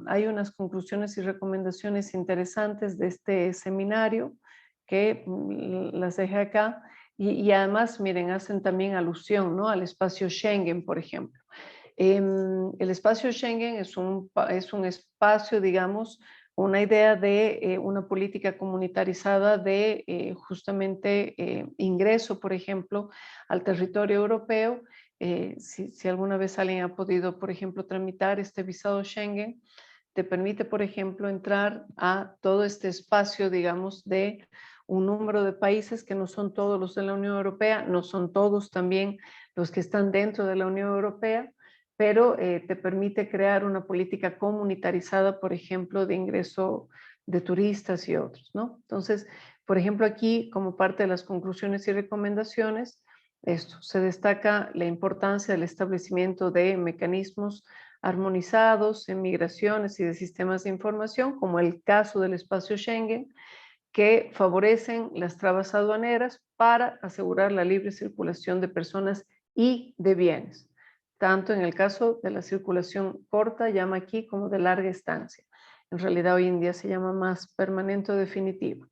hay unas conclusiones y recomendaciones interesantes de este seminario que las dejé acá, y además, miren, hacen también alusión, ¿no?, al espacio Schengen, por ejemplo. El espacio Schengen es un espacio, digamos, una idea de una política comunitarizada de justamente ingreso, por ejemplo, al territorio europeo, si alguna vez alguien ha podido, por ejemplo, tramitar este visado Schengen, te permite, por ejemplo, entrar a todo este espacio, digamos, de un número de países que no son todos los de la Unión Europea, no son todos también los que están dentro de la Unión Europea, pero te permite crear una política comunitarizada, por ejemplo, de ingreso de turistas y otros, ¿no? Entonces, por ejemplo, aquí, como parte de las conclusiones y recomendaciones, esto, se destaca la importancia del establecimiento de mecanismos armonizados en migraciones y de sistemas de información, como el caso del espacio Schengen, que favorecen las trabas aduaneras para asegurar la libre circulación de personas y de bienes, tanto en el caso de la circulación corta, llama aquí, como de larga estancia. En realidad hoy en día se llama más permanente o definitivo.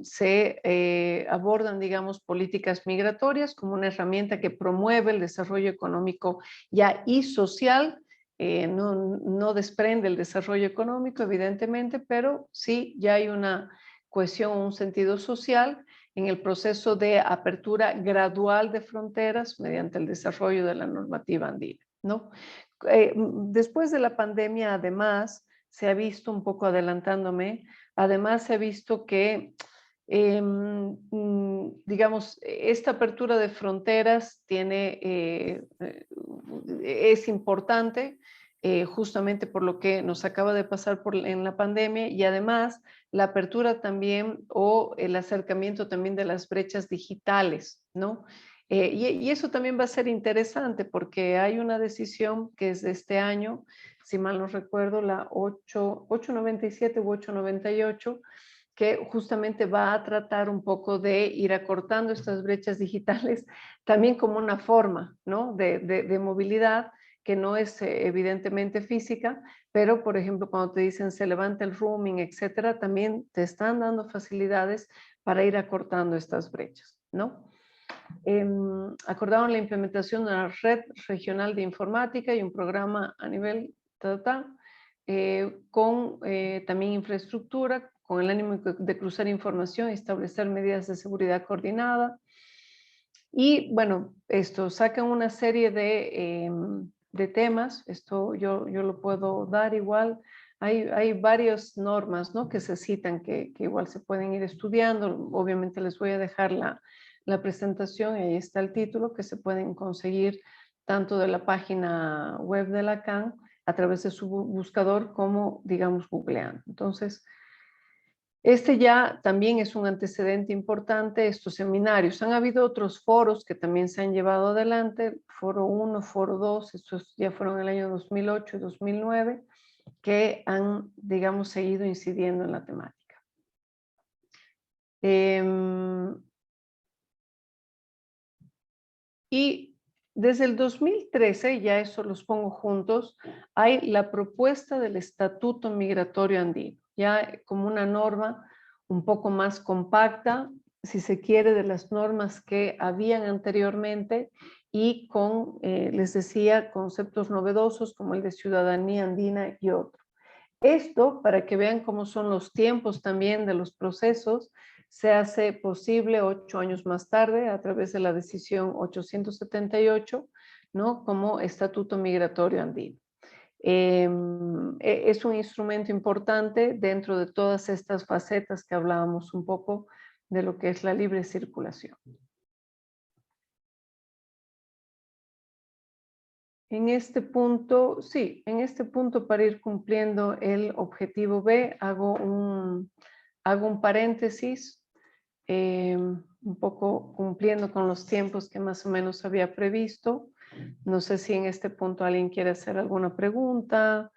Se abordan, digamos, políticas migratorias como una herramienta que promueve el desarrollo económico ya y social. No desprende el desarrollo económico, evidentemente, pero sí ya hay una cohesión, un sentido social en el proceso de apertura gradual de fronteras mediante el desarrollo de la normativa andina, ¿no? Después de la pandemia, además, se ha visto, un poco adelantándome, además se ha visto que, digamos, esta apertura de fronteras es importante, justamente por lo que nos acaba de pasar en la pandemia, y además la apertura también o el acercamiento también de las brechas digitales, ¿no? Y eso también va a ser interesante porque hay una decisión que es de este año, si mal no recuerdo, la 897 u 898, que justamente va a tratar un poco de ir acortando estas brechas digitales también como una forma, ¿no? de movilidad que no es evidentemente física, pero por ejemplo cuando te dicen se levanta el roaming, etcétera, también te están dando facilidades para ir acortando estas brechas, ¿no? Acordaron la implementación de una red regional de informática y un programa a nivel con también infraestructura, con el ánimo de cruzar información y establecer medidas de seguridad coordinada. Y bueno, esto sacan una serie de temas, esto yo lo puedo dar igual. Hay varias normas, ¿no?, que se citan que igual se pueden ir estudiando. Obviamente les voy a dejar la presentación, y ahí está el título, que se pueden conseguir tanto de la página web de la CAN a través de su buscador como, digamos, googleando. Entonces, este ya también es un antecedente importante, estos seminarios. Han habido otros foros que también se han llevado adelante, Foro 1, Foro 2, estos ya fueron en el año 2008 y 2009, que han, digamos, seguido incidiendo en la temática. Y desde el 2013, ya eso los pongo juntos, hay la propuesta del Estatuto Migratorio Andino, ya como una norma un poco más compacta, si se quiere, de las normas que habían anteriormente, y con, les decía, conceptos novedosos como el de ciudadanía andina y otro. Esto, para que vean cómo son los tiempos también de los procesos, se hace posible 8 años más tarde a través de la decisión 878, ¿no?, como Estatuto Migratorio Andino. Es un instrumento importante dentro de todas estas facetas que hablábamos un poco de lo que es la libre circulación. En este punto, sí, en este punto, para ir cumpliendo el objetivo B, hago un paréntesis, un poco cumpliendo con los tiempos que más o menos había previsto. No sé si en este punto alguien quiere hacer alguna pregunta,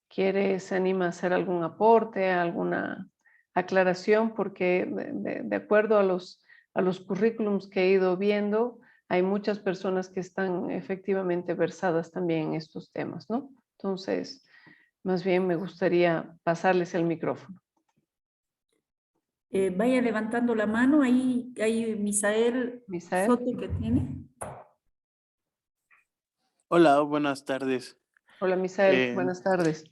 se anima a hacer algún aporte, alguna aclaración, porque de acuerdo a los currículums que he ido viendo, hay muchas personas que están efectivamente versadas también en estos temas, ¿no? Entonces, más bien me gustaría pasarles el micrófono. Vaya levantando la mano, ahí hay Misael Soto que tiene. Hola, buenas tardes. Hola Misael, Eh, buenas tardes.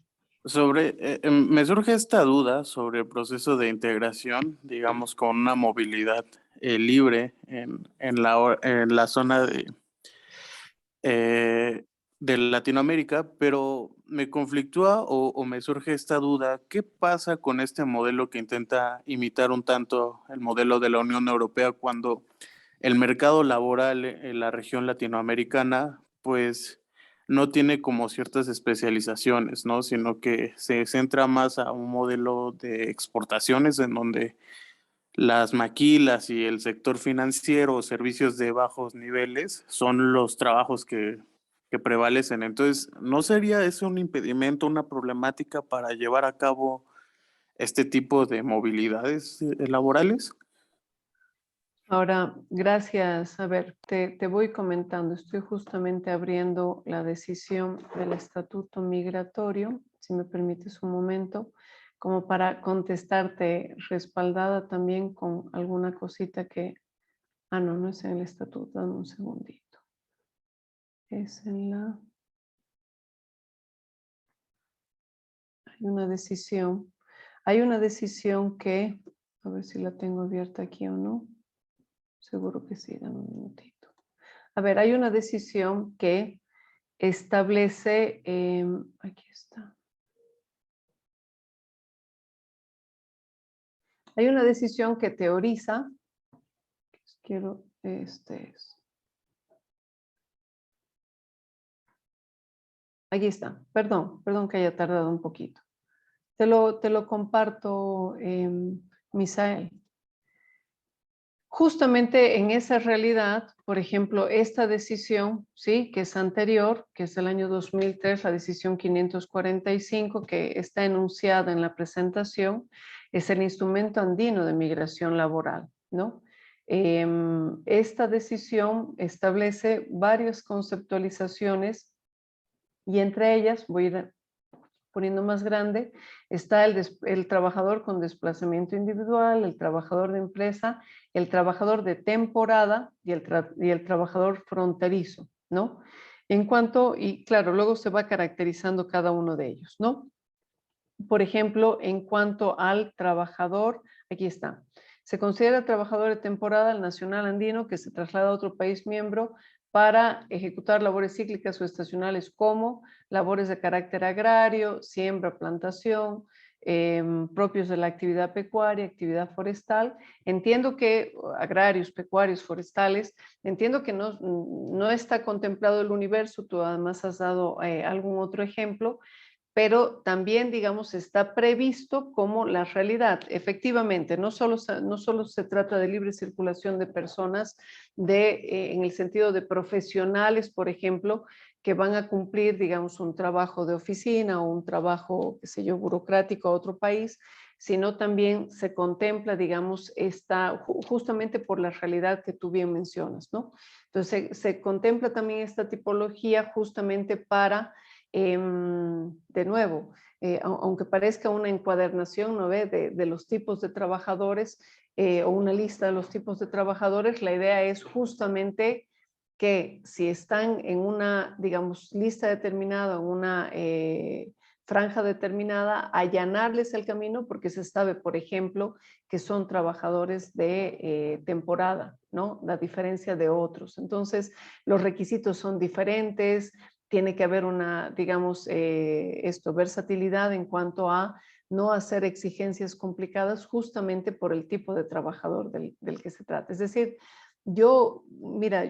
Me surge esta duda sobre el proceso de integración, digamos, con una movilidad libre en la zona de Latinoamérica, pero me conflictúa o me surge esta duda, ¿qué pasa con este modelo que intenta imitar un tanto el modelo de la Unión Europea cuando el mercado laboral en la región latinoamericana pues no tiene como ciertas especializaciones, ¿no? Sino que se centra más a un modelo de exportaciones en donde las maquilas y el sector financiero o servicios de bajos niveles son los trabajos que prevalecen. Entonces, ¿no sería eso un impedimento, una problemática para llevar a cabo este tipo de movilidades laborales? Ahora, gracias. A ver, te voy comentando. Estoy justamente abriendo la decisión del Estatuto Migratorio, si me permites un momento, como para contestarte respaldada también con alguna cosita que... Ah, no, no es en el Estatuto, dame un segundito. Es en la... Hay una decisión. Hay una decisión que... A ver si la tengo abierta aquí o no. Seguro que sí, dame un minutito. A ver, hay una decisión que establece, aquí está. Hay una decisión que teoriza, quiero, aquí está, perdón que haya tardado un poquito. Te lo comparto, Misael. Justamente en esa realidad, por ejemplo, esta decisión, ¿sí? Que es anterior, que es del año 2003, la decisión 545, que está enunciada en la presentación, es el instrumento andino de migración laboral, ¿no? Esta decisión establece varias conceptualizaciones y entre ellas, voy a ir poniendo más grande, está el trabajador con desplazamiento individual, el trabajador de empresa, el trabajador de temporada y el trabajador fronterizo, ¿no? En cuanto, y claro, luego se va caracterizando cada uno de ellos, ¿no? Por ejemplo, en cuanto al trabajador, aquí está. Se considera trabajador de temporada el nacional andino que se traslada a otro país miembro para ejecutar labores cíclicas o estacionales como labores de carácter agrario, siembra, plantación, propios de la actividad pecuaria, actividad forestal. Entiendo que agrarios, pecuarios, forestales, entiendo que no está contemplado el universo, tú además has dado algún otro ejemplo, pero también, digamos, está previsto como la realidad. Efectivamente, no solo se trata de libre circulación de personas en el sentido de profesionales, por ejemplo, que van a cumplir, digamos, un trabajo de oficina o un trabajo, qué sé yo, burocrático a otro país, sino también se contempla, digamos, justamente por la realidad que tú bien mencionas, ¿no? Entonces, se contempla también esta tipología justamente para de nuevo, aunque parezca una encuadernación, ¿no ve? De los tipos de trabajadores o una lista de los tipos de trabajadores, la idea es justamente que si están en una, digamos, lista determinada, en una franja determinada, allanarles el camino porque se sabe, por ejemplo, que son trabajadores de temporada, ¿no? La diferencia de otros. Entonces, los requisitos son diferentes, tiene que haber una, digamos, versatilidad en cuanto a no hacer exigencias complicadas justamente por el tipo de trabajador del que se trata. Es decir, mira,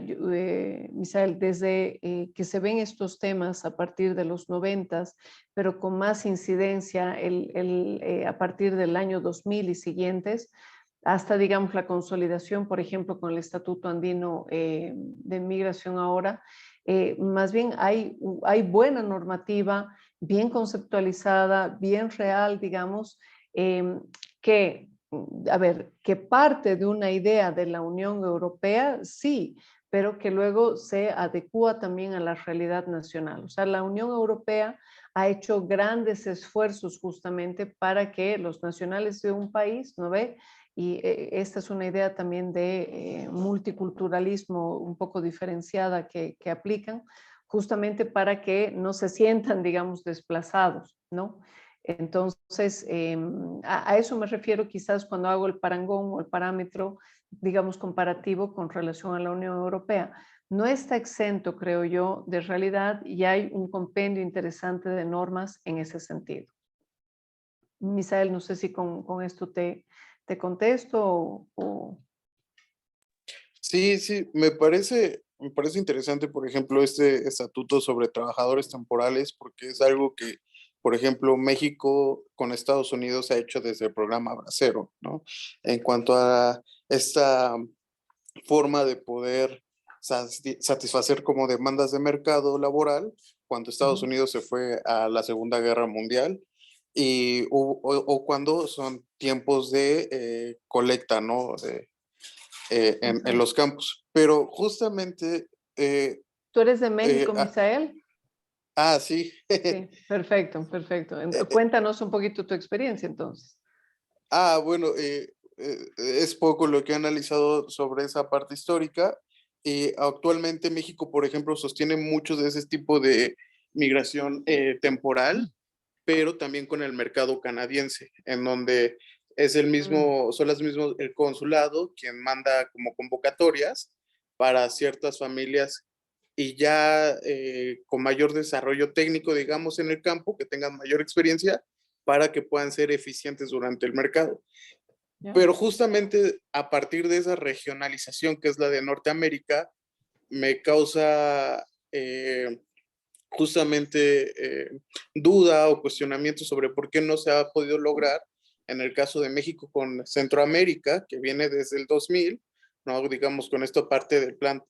Misael, desde que se ven estos temas a partir de los 90s, pero con más incidencia a partir del año 2000 y siguientes, hasta, digamos, la consolidación, por ejemplo, con el Estatuto Andino de Migración ahora, más bien hay buena normativa, bien conceptualizada, bien real, digamos, que parte de una idea de la Unión Europea, sí, pero que luego se adecúa también a la realidad nacional. O sea, la Unión Europea ha hecho grandes esfuerzos justamente para que los nacionales de un país, ¿no ve? Y esta es una idea también de multiculturalismo un poco diferenciada que aplican justamente para que no se sientan, digamos, desplazados, ¿no? Entonces, a eso me refiero quizás cuando hago el parangón o el parámetro, digamos, comparativo con relación a la Unión Europea. No está exento, creo yo, de realidad y hay un compendio interesante de normas en ese sentido. Misael, no sé si con esto te contesto o... Sí, sí, me parece interesante, por ejemplo, este estatuto sobre trabajadores temporales, porque es algo que, por ejemplo, México con Estados Unidos ha hecho desde el programa Bracero, ¿no? En cuanto a esta forma de poder satisfacer como demandas de mercado laboral, cuando Estados Unidos se fue a la Segunda Guerra Mundial, o cuando son tiempos de colecta, ¿no? En los campos. Pero justamente... ¿Tú eres de México, Misael? Sí. Sí, perfecto, perfecto. Cuéntanos un poquito tu experiencia entonces. Bueno, es poco lo que he analizado sobre esa parte histórica. Actualmente México, por ejemplo, sostiene mucho de ese tipo de migración temporal, pero también con el mercado canadiense, en donde es el mismo, son las mismas, el consulado quien manda como convocatorias para ciertas familias y ya con mayor desarrollo técnico, digamos, en el campo, que tengan mayor experiencia para que puedan ser eficientes durante el mercado. Pero justamente a partir de esa regionalización que es la de Norteamérica, me causa justamente duda o cuestionamiento sobre por qué no se ha podido lograr en el caso de México con Centroamérica, que viene desde el 2000, ¿no? Digamos con esta parte del plan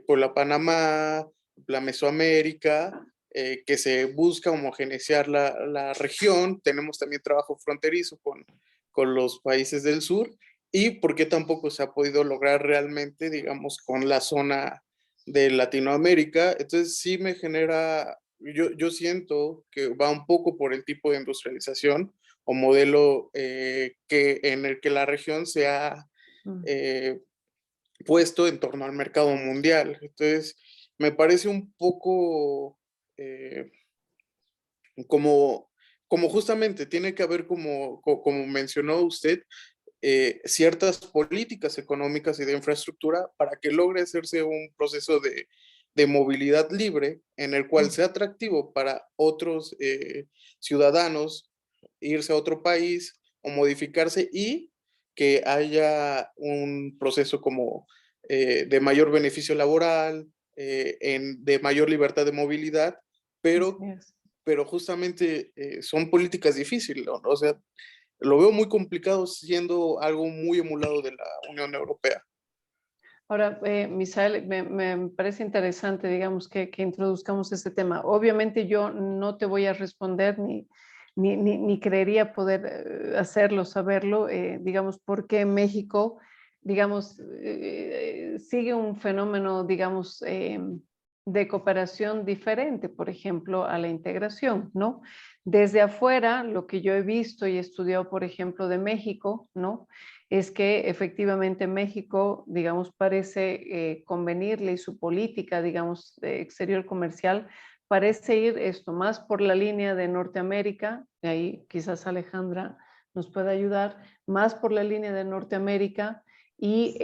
por la Panamá, la Mesoamérica, que se busca homogeneizar la región. Tenemos también trabajo fronterizo con los países del sur, y por qué tampoco se ha podido lograr realmente, digamos, con la zona de Latinoamérica. Entonces sí me genera, yo siento que va un poco por el tipo de industrialización o modelo en el que la región se ha puesto en torno al mercado mundial. Entonces me parece un poco como justamente tiene que haber, como mencionó usted, ciertas políticas económicas y de infraestructura para que logre hacerse un proceso de movilidad libre en el cual sea atractivo para otros ciudadanos irse a otro país o modificarse, y que haya un proceso como de mayor beneficio laboral, de mayor libertad de movilidad, pero justamente son políticas difíciles, ¿no? O sea, lo veo muy complicado siendo algo muy emulado de la Unión Europea. Ahora, Misael, me parece interesante, digamos, que introduzcamos este tema. Obviamente yo no te voy a responder ni creería poder hacerlo, saberlo, digamos, porque México, digamos, sigue un fenómeno, digamos, de cooperación diferente, por ejemplo, a la integración, ¿no? Desde afuera, lo que yo he visto y estudiado, por ejemplo, de México, ¿no? Es que efectivamente México, digamos, parece convenirle y su política, digamos, exterior comercial, parece ir esto más por la línea de Norteamérica, y ahí quizás Alejandra nos pueda ayudar, más por la línea de Norteamérica y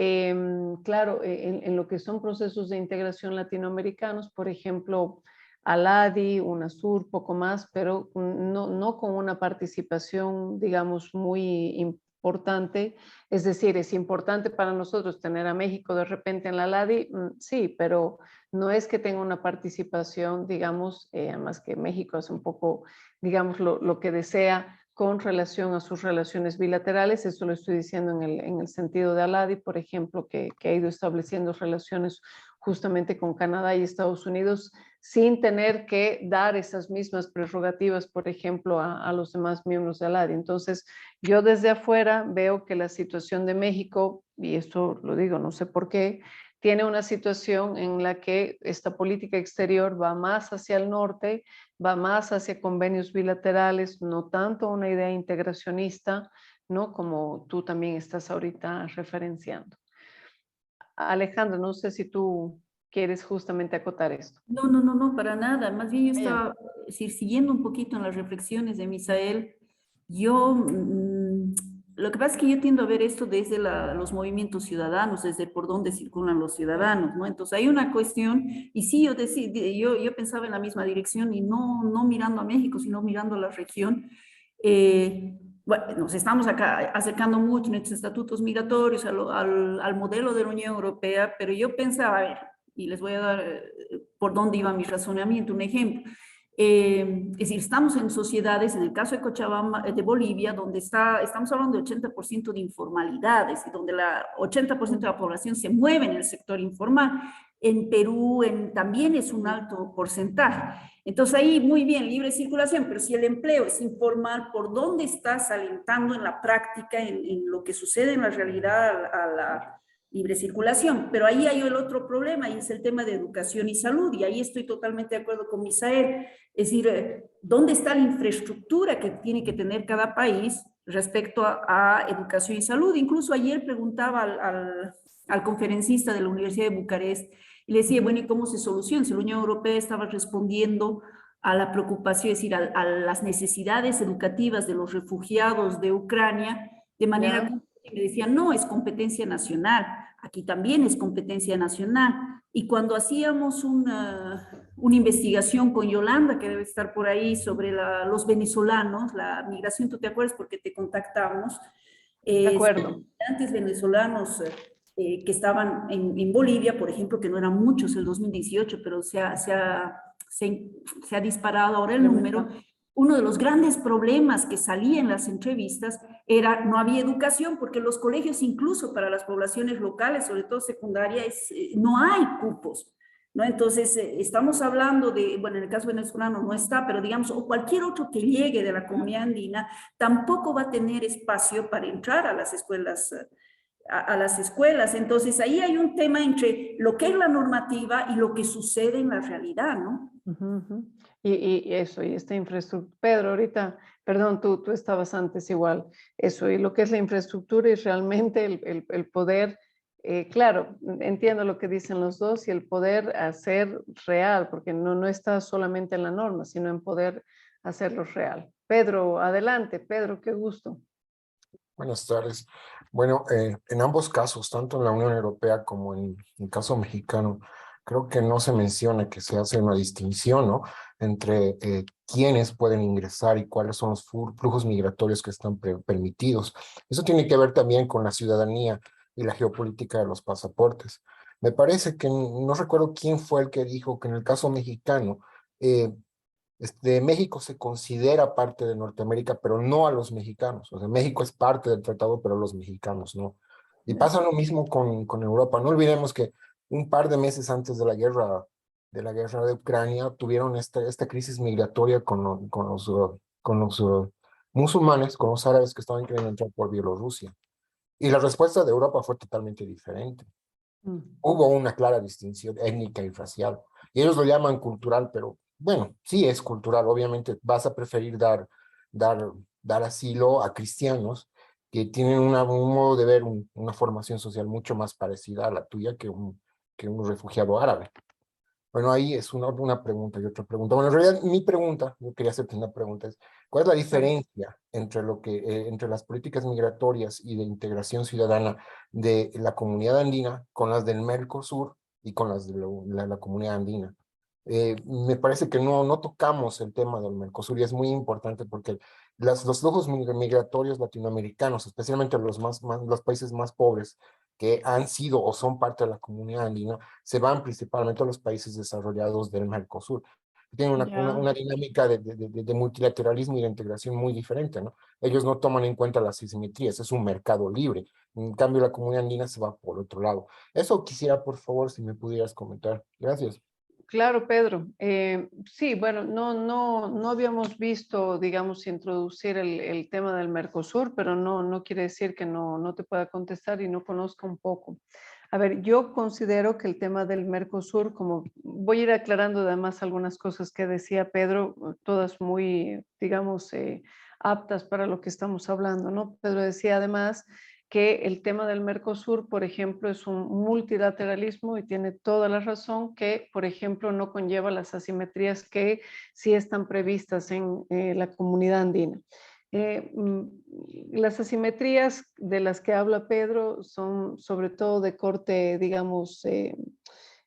claro, en lo que son procesos de integración latinoamericanos, por ejemplo, ALADI, UNASUR, poco más, pero no con una participación, digamos, muy importante. Es decir, es importante para nosotros tener a México de repente en la ALADI, sí, pero no es que tenga una participación, digamos, además que México hace un poco, digamos, lo que desea con relación a sus relaciones bilaterales. Esto lo estoy diciendo en el sentido de ALADI, por ejemplo, que ha ido estableciendo relaciones justamente con Canadá y Estados Unidos sin tener que dar esas mismas prerrogativas, por ejemplo, a los demás miembros de ALADI. Entonces, yo desde afuera veo que la situación de México, y esto lo digo, no sé por qué, tiene una situación en la que esta política exterior va más hacia el norte, va más hacia convenios bilaterales, no tanto una idea integracionista, ¿no? Como tú también estás ahorita referenciando. Alejandra, no sé si tú quieres justamente acotar esto. No, para nada. Más bien yo estaba siguiendo un poquito en las reflexiones de Misael. Yo, lo que pasa es que yo tiendo a ver esto desde los movimientos ciudadanos, desde por dónde circulan los ciudadanos, ¿no? Entonces hay una cuestión, y sí, yo pensaba en la misma dirección y no mirando a México, sino mirando a la región. Bueno, nos estamos acá acercando mucho en estos estatutos migratorios al modelo de la Unión Europea, pero yo pensaba, a ver, y les voy a dar por dónde iba mi razonamiento, un ejemplo. Es decir, estamos en sociedades, en el caso de Cochabamba, de Bolivia, donde estamos hablando de 80% de informalidades y donde el 80% de la población se mueve en el sector informal. En Perú también es un alto porcentaje. Entonces ahí muy bien, libre circulación, pero si el empleo es informal, ¿por dónde estás alentando en la práctica, en lo que sucede en la realidad a la libre circulación? Pero ahí hay el otro problema y es el tema de educación y salud, y ahí estoy totalmente de acuerdo con Misael. Es decir, ¿dónde está la infraestructura que tiene que tener cada país respecto a educación y salud? Incluso ayer preguntaba al conferencista de la Universidad de Bucarest y le decía, bueno, ¿y cómo se soluciona? Si la Unión Europea estaba respondiendo a la preocupación, es decir, a las necesidades educativas de los refugiados de Ucrania, de manera que me decían, no, es competencia nacional, aquí también es competencia nacional. Y cuando hacíamos una investigación con Yolanda, que debe estar por ahí, sobre los venezolanos, la migración, ¿tú te acuerdas? Porque te contactamos. De acuerdo. Antes venezolanos que estaban en Bolivia, por ejemplo, que no eran muchos el 2018, pero se ha disparado ahora el número. Uno de los grandes problemas que salía en las entrevistas era no había educación, porque los colegios, incluso para las poblaciones locales, sobre todo secundaria, no hay cupos, ¿no? Entonces, estamos hablando de, bueno, en el caso venezolano no está, pero digamos, o cualquier otro que llegue de la comunidad andina, tampoco va a tener espacio para entrar a las escuelas. A las escuelas. Entonces, ahí hay un tema entre lo que es la normativa y lo que sucede en la realidad, ¿no? Y eso, y esta infraestructura. Pedro, ahorita, perdón, tú estabas antes igual, eso, y lo que es la infraestructura y realmente el poder, claro, entiendo lo que dicen los dos, y el poder hacer real, porque no está solamente en la norma, sino en poder hacerlo real. Pedro, adelante, Pedro, qué gusto. Buenas tardes. Bueno, en ambos casos, tanto en la Unión Europea como en el caso mexicano, creo que no se menciona que se hace una distinción, ¿no?, entre quiénes pueden ingresar y cuáles son los flujos migratorios que están permitidos. Eso tiene que ver también con la ciudadanía y la geopolítica de los pasaportes. Me parece que, no recuerdo quién fue el que dijo que en el caso mexicano, México se considera parte de Norteamérica, pero no a los mexicanos. O sea, México es parte del tratado, pero los mexicanos no. Y pasa lo mismo con Europa. No olvidemos que un par de meses antes de la guerra de Ucrania, tuvieron esta crisis migratoria con los musulmanes, con los árabes que estaban queriendo entrar por Bielorrusia. Y la respuesta de Europa fue totalmente diferente. Hubo una clara distinción étnica y racial. Y ellos lo llaman cultural, pero bueno, sí es cultural. Obviamente vas a preferir dar asilo a cristianos que tienen un modo de ver, una formación social mucho más parecida a la tuya que un refugiado árabe. Bueno, ahí es una pregunta y otra pregunta. Bueno, en realidad mi pregunta, yo quería hacerte una pregunta, es ¿cuál es la diferencia entre las políticas migratorias y de integración ciudadana de la comunidad andina con las del Mercosur y con las de la comunidad andina? Me parece que no tocamos el tema del Mercosur y es muy importante porque los flujos migratorios latinoamericanos, especialmente los países más pobres que han sido o son parte de la comunidad andina, se van principalmente a los países desarrollados del Mercosur. Tienen una dinámica de multilateralismo y de integración muy diferente, ¿no? Ellos no toman en cuenta las asimetrías, es un mercado libre. En cambio, la comunidad andina se va por otro lado. Eso quisiera, por favor, si me pudieras comentar. Gracias. Claro, Pedro. Sí, bueno, no habíamos visto, digamos, introducir el tema del Mercosur, pero no quiere decir que no te pueda contestar y no conozca un poco. A ver, yo considero que el tema del Mercosur, como voy a ir aclarando además algunas cosas que decía Pedro, todas muy, digamos, aptas para lo que estamos hablando, ¿no? Pedro decía además que el tema del Mercosur, por ejemplo, es un multilateralismo y tiene toda la razón que, por ejemplo, no conlleva las asimetrías que sí están previstas en la comunidad andina. Las asimetrías de las que habla Pedro son sobre todo de corte, digamos,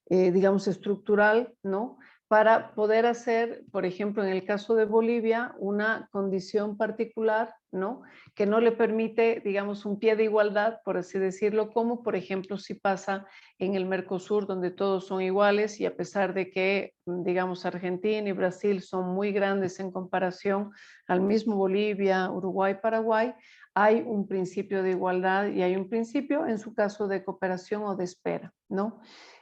digamos estructural, ¿no? Para poder hacer, por ejemplo, en el caso de Bolivia, una condición particular, ¿no? Que no le permite, digamos, un pie de igualdad, por así decirlo, como por ejemplo si pasa en el Mercosur, donde todos son iguales y a pesar de que, digamos, Argentina y Brasil son muy grandes en comparación al mismo Bolivia, Uruguay, Paraguay, hay un principio de igualdad y hay un principio, en su caso, de cooperación o de espera, ¿no?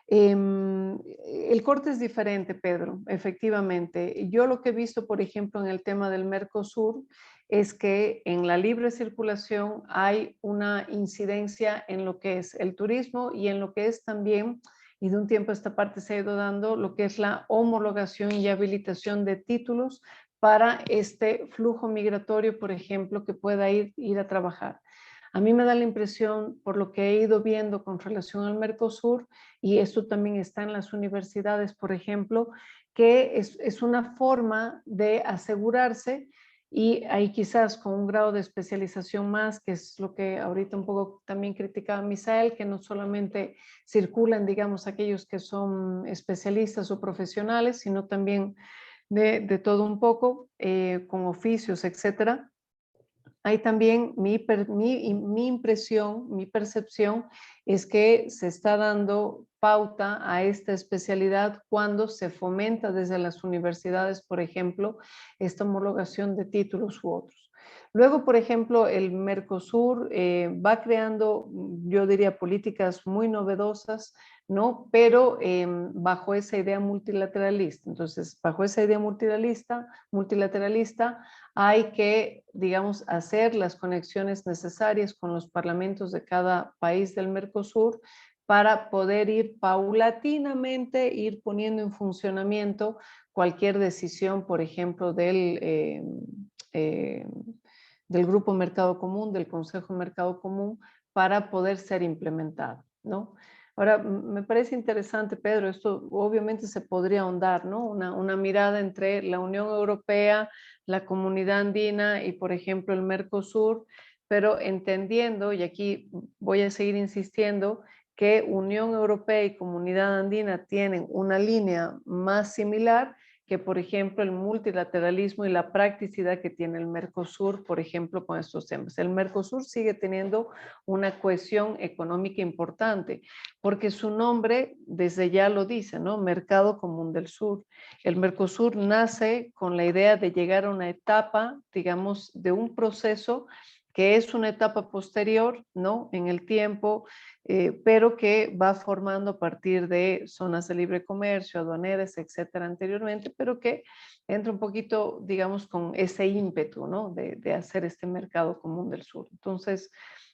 El corte es diferente, Pedro, efectivamente. Yo lo que he visto, por ejemplo, en el tema del Mercosur, es que en la libre circulación hay una incidencia en lo que es el turismo y en lo que es también, y de un tiempo a esta parte se ha ido dando, lo que es la homologación y habilitación de títulos para este flujo migratorio, por ejemplo, que pueda ir a trabajar. A mí me da la impresión, por lo que he ido viendo con relación al Mercosur, y esto también está en las universidades, por ejemplo, que es una forma de asegurarse y ahí quizás con un grado de especialización más, que es lo que ahorita un poco también criticaba Misael, que no solamente circulan, digamos, aquellos que son especialistas o profesionales, sino también de todo un poco, con oficios, etcétera. Hay también mi impresión, mi percepción es que se está dando pauta a esta especialidad cuando se fomenta desde las universidades, por ejemplo, esta homologación de títulos u otros. Luego, por ejemplo, el Mercosur va creando, yo diría, políticas muy novedosas, ¿no? Pero bajo esa idea multilateralista. Entonces, bajo esa idea multilateralista hay que, digamos, hacer las conexiones necesarias con los parlamentos de cada país del Mercosur para poder ir paulatinamente, ir poniendo en funcionamiento cualquier decisión, por ejemplo, del Grupo Mercado Común, del Consejo Mercado Común, para poder ser implementado, ¿no? Ahora, me parece interesante, Pedro, esto obviamente se podría ahondar, ¿no? Una mirada entre la Unión Europea, la Comunidad Andina y, por ejemplo, el Mercosur, pero entendiendo, y aquí voy a seguir insistiendo, que Unión Europea y Comunidad Andina tienen una línea más similar que, por ejemplo, el multilateralismo y la practicidad que tiene el Mercosur, por ejemplo, con estos temas. El Mercosur sigue teniendo una cohesión económica importante, porque su nombre desde ya lo dice, ¿no? Mercado Común del Sur. El Mercosur nace con la idea de llegar a una etapa, digamos, de un proceso que es una etapa posterior, ¿no? En el tiempo, pero que va formando a partir de zonas de libre comercio, aduaneras, etcétera, anteriormente, pero que entra un poquito, digamos, con ese ímpetu, ¿no? De hacer este mercado común del sur. Entonces,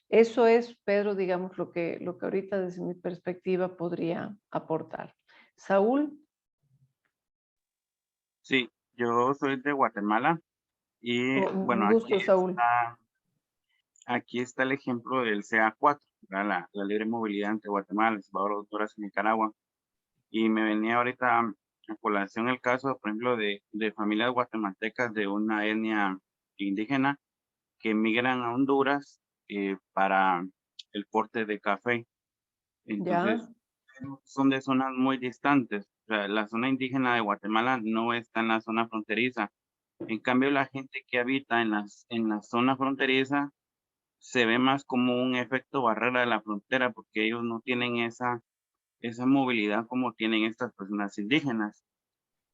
eso es, Pedro, digamos, lo que ahorita desde mi perspectiva podría aportar. Saúl. Sí, yo soy de Guatemala y bueno, Un gusto, Saúl. aquí está el ejemplo del CA4, la libre movilidad entre Guatemala, El Salvador, Honduras y Nicaragua. Y me venía ahorita a colación el caso, por ejemplo, de familias guatemaltecas de una etnia indígena que migran a Honduras para el corte de café. Entonces, son de zonas muy distantes. O sea, la zona indígena de Guatemala no está en la zona fronteriza. En cambio, la gente que habita en la zona fronteriza se ve más como un efecto barrera de la frontera porque ellos no tienen esa movilidad como tienen estas personas indígenas.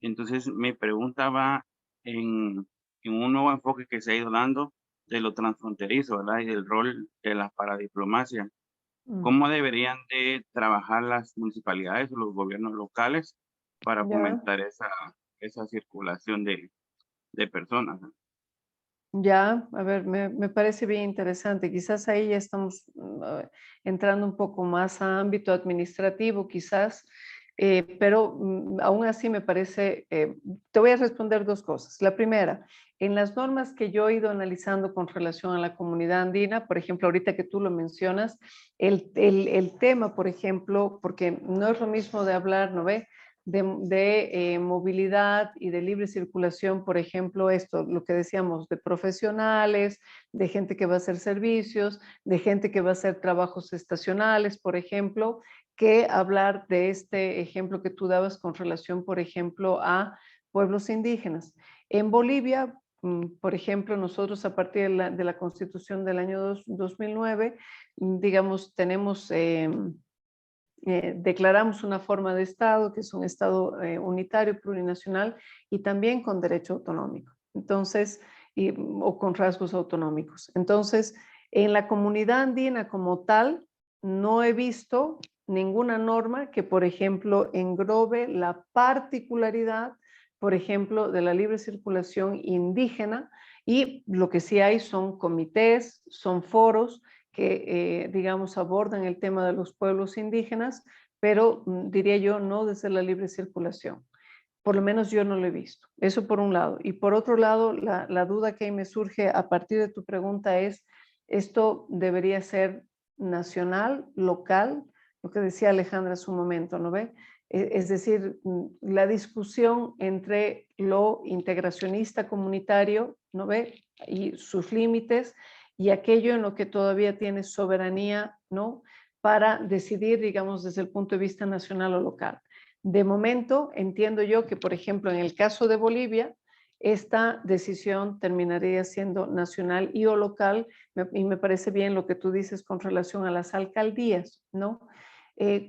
Entonces, mi pregunta va en un nuevo enfoque que se ha ido dando de lo transfronterizo, ¿verdad? Y del rol de la paradiplomacia. ¿Cómo deberían de trabajar las municipalidades o los gobiernos locales para fomentar esa circulación de personas? Ya, a ver, me parece bien interesante. Quizás ahí ya estamos entrando un poco más a ámbito administrativo, quizás, pero aún así me parece, te voy a responder dos cosas. La primera, en las normas que yo he ido analizando con relación a la comunidad andina, por ejemplo, ahorita que tú lo mencionas, el tema, por ejemplo, porque no es lo mismo de hablar, ¿no ve?, de movilidad y de libre circulación, por ejemplo, esto, lo que decíamos, de profesionales, de gente que va a hacer servicios, de gente que va a hacer trabajos estacionales, por ejemplo, que hablar de este ejemplo que tú dabas con relación, por ejemplo, a pueblos indígenas. En Bolivia, por ejemplo, nosotros a partir de la Constitución del año 2009, digamos, tenemos, declaramos una forma de Estado, que es un Estado unitario, plurinacional y también con derecho autonómico. Entonces, o con rasgos autonómicos. Entonces, en la comunidad andina como tal, no he visto ninguna norma que, por ejemplo, englobe la particularidad, por ejemplo, de la libre circulación indígena, y lo que sí hay son comités, son foros que, digamos, abordan el tema de los pueblos indígenas, pero diría yo, no desde la libre circulación. Por lo menos yo no lo he visto. Eso por un lado. Y por otro lado, la duda que ahí me surge a partir de tu pregunta es, ¿esto debería ser nacional, local? Lo que decía Alejandra hace un momento, ¿no ve? Es decir, la discusión entre lo integracionista comunitario, ¿no ve? Y sus límites, y aquello en lo que todavía tiene soberanía, ¿no? Para decidir, digamos, desde el punto de vista nacional o local. De momento, entiendo yo que, por ejemplo, en el caso de Bolivia, esta decisión terminaría siendo nacional y o local, y me parece bien lo que tú dices con relación a las alcaldías, ¿no?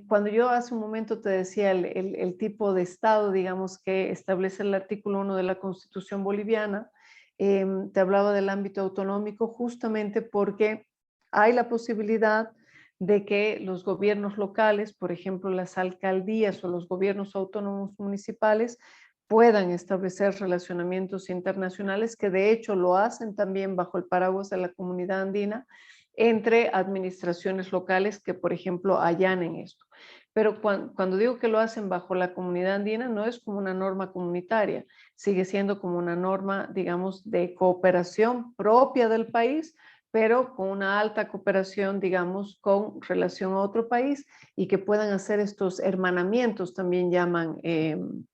Cuando yo hace un momento te decía el tipo de Estado, digamos, que establece el artículo 1 de la Constitución boliviana, te hablaba del ámbito autonómico justamente porque hay la posibilidad de que los gobiernos locales, por ejemplo, las alcaldías o los gobiernos autónomos municipales, puedan establecer relacionamientos internacionales, que de hecho lo hacen también bajo el paraguas de la comunidad andina, entre administraciones locales que, por ejemplo, allanen esto. Pero cuando digo que lo hacen bajo la comunidad andina, no es como una norma comunitaria, sigue siendo como una norma, digamos, de cooperación propia del país, pero con una alta cooperación, digamos, con relación a otro país, y que puedan hacer estos hermanamientos, también llaman,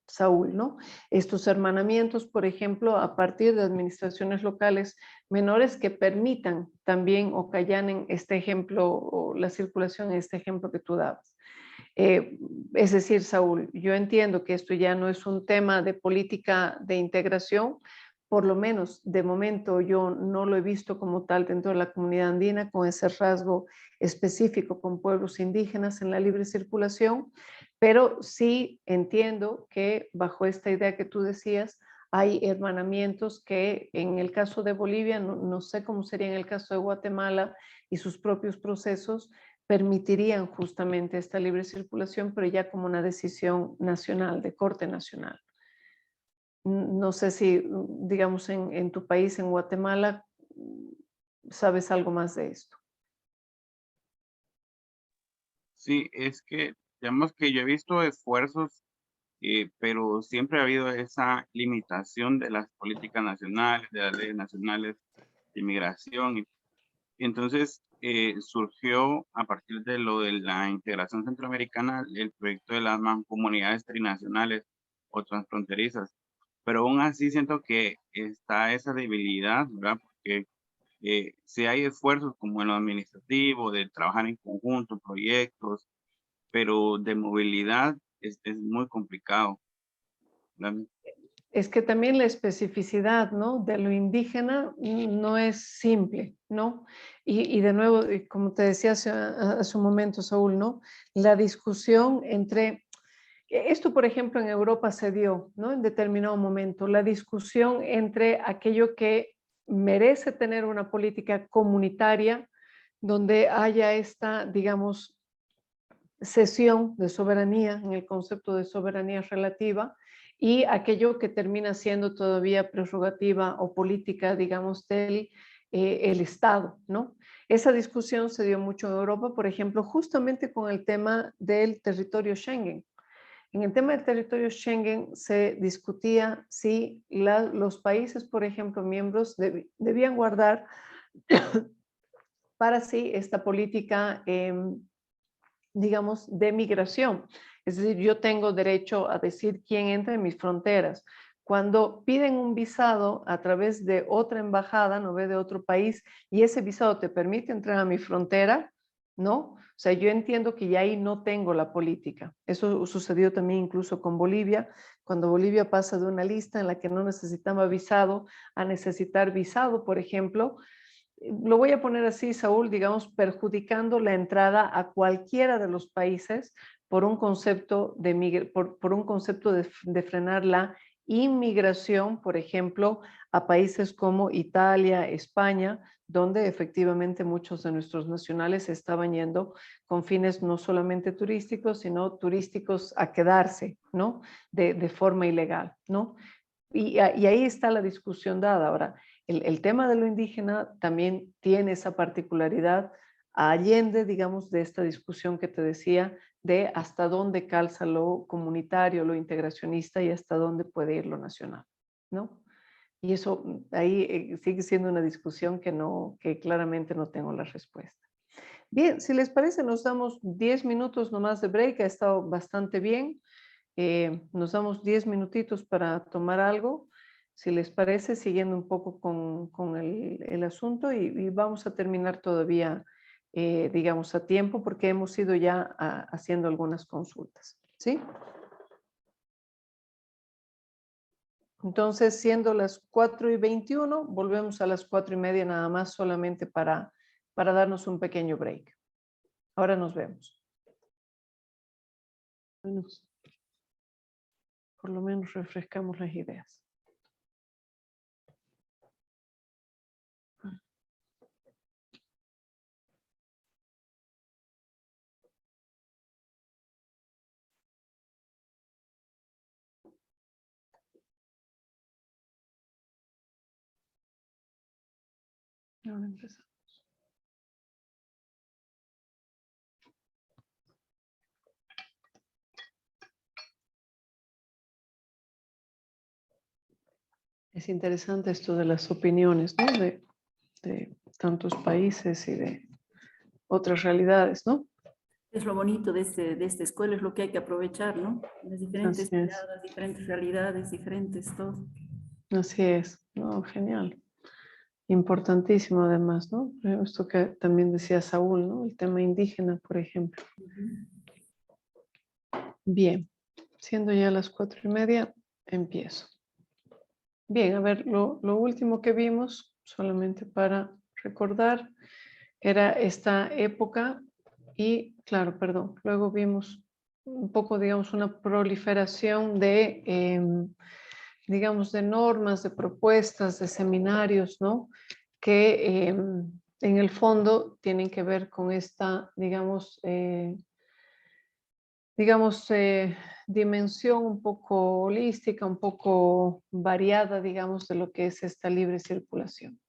Saúl, ¿no? Estos hermanamientos, por ejemplo, a partir de administraciones locales menores que permitan también o que allanen este ejemplo o la circulación en este ejemplo que tú dabas. Es decir, Saúl, yo entiendo que esto ya no es un tema de política de integración, por lo menos de momento yo no lo he visto como tal dentro de la comunidad andina, con ese rasgo específico con pueblos indígenas en la libre circulación, pero sí entiendo que bajo esta idea que tú decías, hay hermanamientos que en el caso de Bolivia, no sé cómo sería en el caso de Guatemala y sus propios procesos, permitirían justamente esta libre circulación, pero ya como una decisión nacional, de corte nacional. No sé si, digamos, en tu país, en Guatemala, sabes algo más de esto. Sí, es que, digamos que yo he visto esfuerzos, pero siempre ha habido esa limitación de las políticas nacionales, de las leyes nacionales de inmigración. Y entonces surgió a partir de lo de la integración centroamericana el proyecto de las mancomunidades trinacionales o transfronterizas. Pero aún así siento que está esa debilidad, ¿verdad? Porque si hay esfuerzos como en lo administrativo, de trabajar en conjunto, proyectos, pero de movilidad es muy complicado, ¿verdad? Es que también la especificidad, ¿no?, de lo indígena no es simple, ¿no? Y de nuevo, como te decía hace un momento, Saúl, ¿no?, la discusión entre, esto por ejemplo en Europa se dio, ¿no?, en determinado momento, la discusión entre aquello que merece tener una política comunitaria donde haya esta, digamos, cesión de soberanía en el concepto de soberanía relativa, y aquello que termina siendo todavía prerrogativa o política, digamos, del el Estado, ¿no? Esa discusión se dio mucho en Europa, por ejemplo, justamente con el tema del territorio Schengen. En el tema del territorio Schengen se discutía si los países, por ejemplo, miembros debían guardar para sí esta política, digamos, de migración. Es decir, yo tengo derecho a decir quién entra en mis fronteras. Cuando piden un visado a través de otra embajada, no ve, de otro país, y ese visado te permite entrar a mi frontera, ¿no? O sea, yo entiendo que ya ahí no tengo la política. Eso sucedió también incluso con Bolivia, cuando Bolivia pasa de una lista en la que no necesitaba visado a necesitar visado, por ejemplo. Lo voy a poner así, Saúl, digamos, perjudicando la entrada a cualquiera de los países por un concepto de frenar la inmigración, por ejemplo, a países como Italia, España, donde efectivamente muchos de nuestros nacionales estaban yendo con fines no solamente turísticos, sino turísticos a quedarse, ¿no? De forma ilegal, ¿no? Y ahí está la discusión dada. Ahora, el tema de lo indígena también tiene esa particularidad allende, digamos, de esta discusión que te decía, de hasta dónde calza lo comunitario, lo integracionista y hasta dónde puede ir lo nacional, ¿no? Y eso ahí sigue siendo una discusión que claramente no tengo la respuesta. Bien, si les parece, nos damos 10 minutos nomás de break, ha estado bastante bien. Nos damos 10 minutitos para tomar algo, si les parece, siguiendo un poco con el asunto y vamos a terminar todavía, digamos, a tiempo porque hemos ido ya haciendo algunas consultas, ¿sí? Entonces, siendo las 4:21, volvemos a las 4:30 nada más, solamente para darnos un pequeño break. Ahora nos vemos. Bueno, por lo menos refrescamos las ideas. Ahora empezamos. Es interesante esto de las opiniones, ¿no? De tantos países y de otras realidades, ¿no? Es lo bonito de esta escuela, es lo que hay que aprovechar, ¿no? Las diferentes Así es. miradas, diferentes realidades, diferentes todo. Así es, ¿no? Genial. Importantísimo además, ¿no? Esto que también decía Saúl, ¿no? El tema indígena, por ejemplo. Bien, siendo ya las 4:30, empiezo. Bien, a ver, lo último que vimos, solamente para recordar, era esta época y, claro, perdón, luego vimos un poco, digamos, una proliferación de, digamos, de normas, de propuestas, de seminarios, ¿no? Que en el fondo tienen que ver con esta, digamos, dimensión un poco holística, un poco variada, digamos, de lo que es esta libre circulación.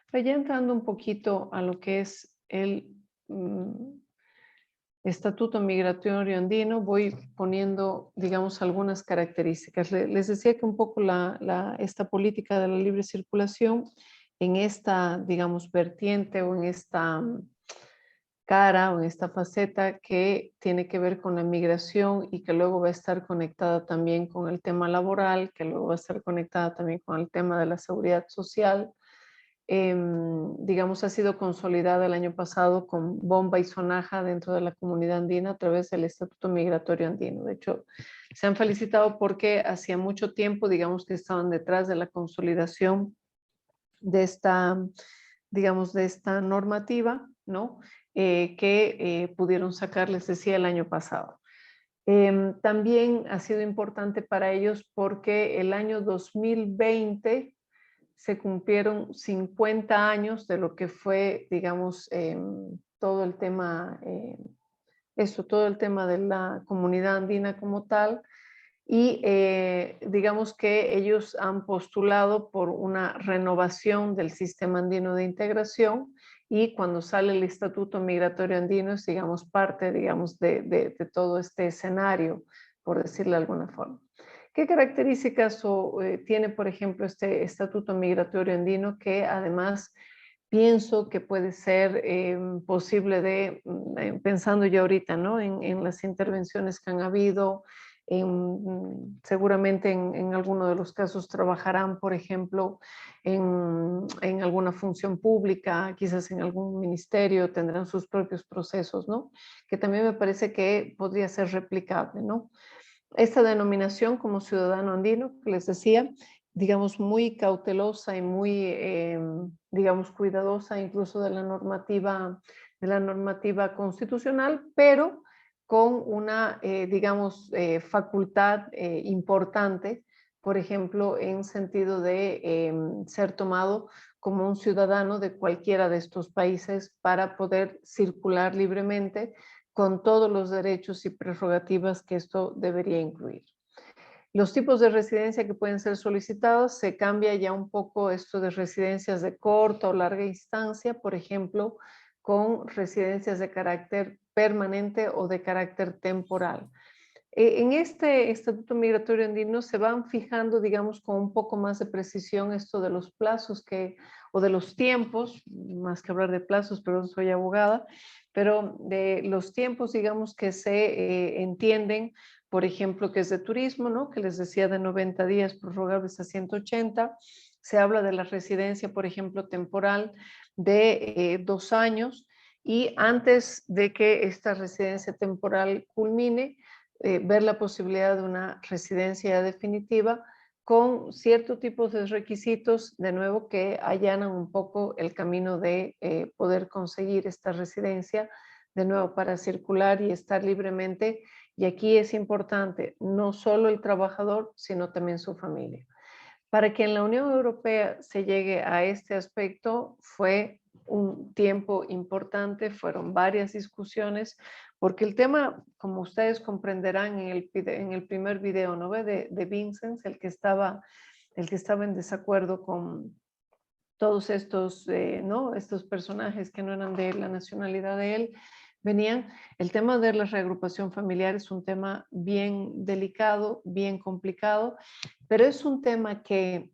Pero ya entrando un poquito a lo que es el Estatuto Migratorio Andino, voy poniendo, digamos, algunas características. Les decía que un poco esta política de la libre circulación en esta, digamos, vertiente o en esta cara o en esta faceta que tiene que ver con la migración y que luego va a estar conectada también con el tema laboral, que luego va a estar conectada también con el tema de la seguridad social. Digamos, ha sido consolidada el año pasado con bomba y sonaja dentro de la comunidad andina a través del Estatuto Migratorio Andino. De hecho, se han felicitado porque hacía mucho tiempo, digamos, que estaban detrás de la consolidación de esta, digamos, de esta normativa, ¿no? Que pudieron sacar, les decía, el año pasado. También ha sido importante para ellos porque el año 2020 se cumplieron 50 años de lo que fue, digamos, todo el tema, todo el tema de la comunidad andina como tal, y digamos que ellos han postulado por una renovación del sistema andino de integración y cuando sale el Estatuto Migratorio Andino es, digamos, parte, digamos, de todo este escenario, por decirlo de alguna forma. ¿Qué características tiene, por ejemplo, este Estatuto Migratorio Andino que además pienso que puede ser posible de, pensando yo ahorita, ¿no? En las intervenciones que han habido, seguramente en alguno de los casos trabajarán, por ejemplo, en alguna función pública, quizás en algún ministerio, tendrán sus propios procesos, ¿no? Que también me parece que podría ser replicable, ¿no? Esta denominación como ciudadano andino, que les decía, digamos, muy cautelosa y muy, digamos, cuidadosa incluso de la normativa constitucional, pero con una, digamos, facultad importante, por ejemplo, en sentido de ser tomado como un ciudadano de cualquiera de estos países para poder circular libremente con todos los derechos y prerrogativas que esto debería incluir. Los tipos de residencia que pueden ser solicitados, se cambia ya un poco esto de residencias de corta o larga instancia, por ejemplo, con residencias de carácter permanente o de carácter temporal. En este Estatuto Migratorio Andino se van fijando, digamos, con un poco más de precisión esto de los plazos o de los tiempos, más que hablar de plazos, pero soy abogada, pero de los tiempos, digamos, que se entienden, por ejemplo, que es de turismo, ¿no? Que les decía de 90 días prorrogables a 180. Se habla de la residencia, por ejemplo, temporal de 2 años, y antes de que esta residencia temporal culmine, ver la posibilidad de una residencia definitiva con cierto tipo de requisitos, de nuevo, que allanan un poco el camino de poder conseguir esta residencia, de nuevo, para circular y estar libremente. Y aquí es importante, no solo el trabajador, sino también su familia. Para que en la Unión Europea se llegue a este aspecto fue un tiempo importante, fueron varias discusiones, porque el tema, como ustedes comprenderán en el primer video, ¿no ve? De Vincent, el que estaba en desacuerdo con todos estos, ¿no? Estos personajes que no eran de la nacionalidad de él, venían. El tema de la reagrupación familiar es un tema bien delicado, bien complicado, pero es un tema que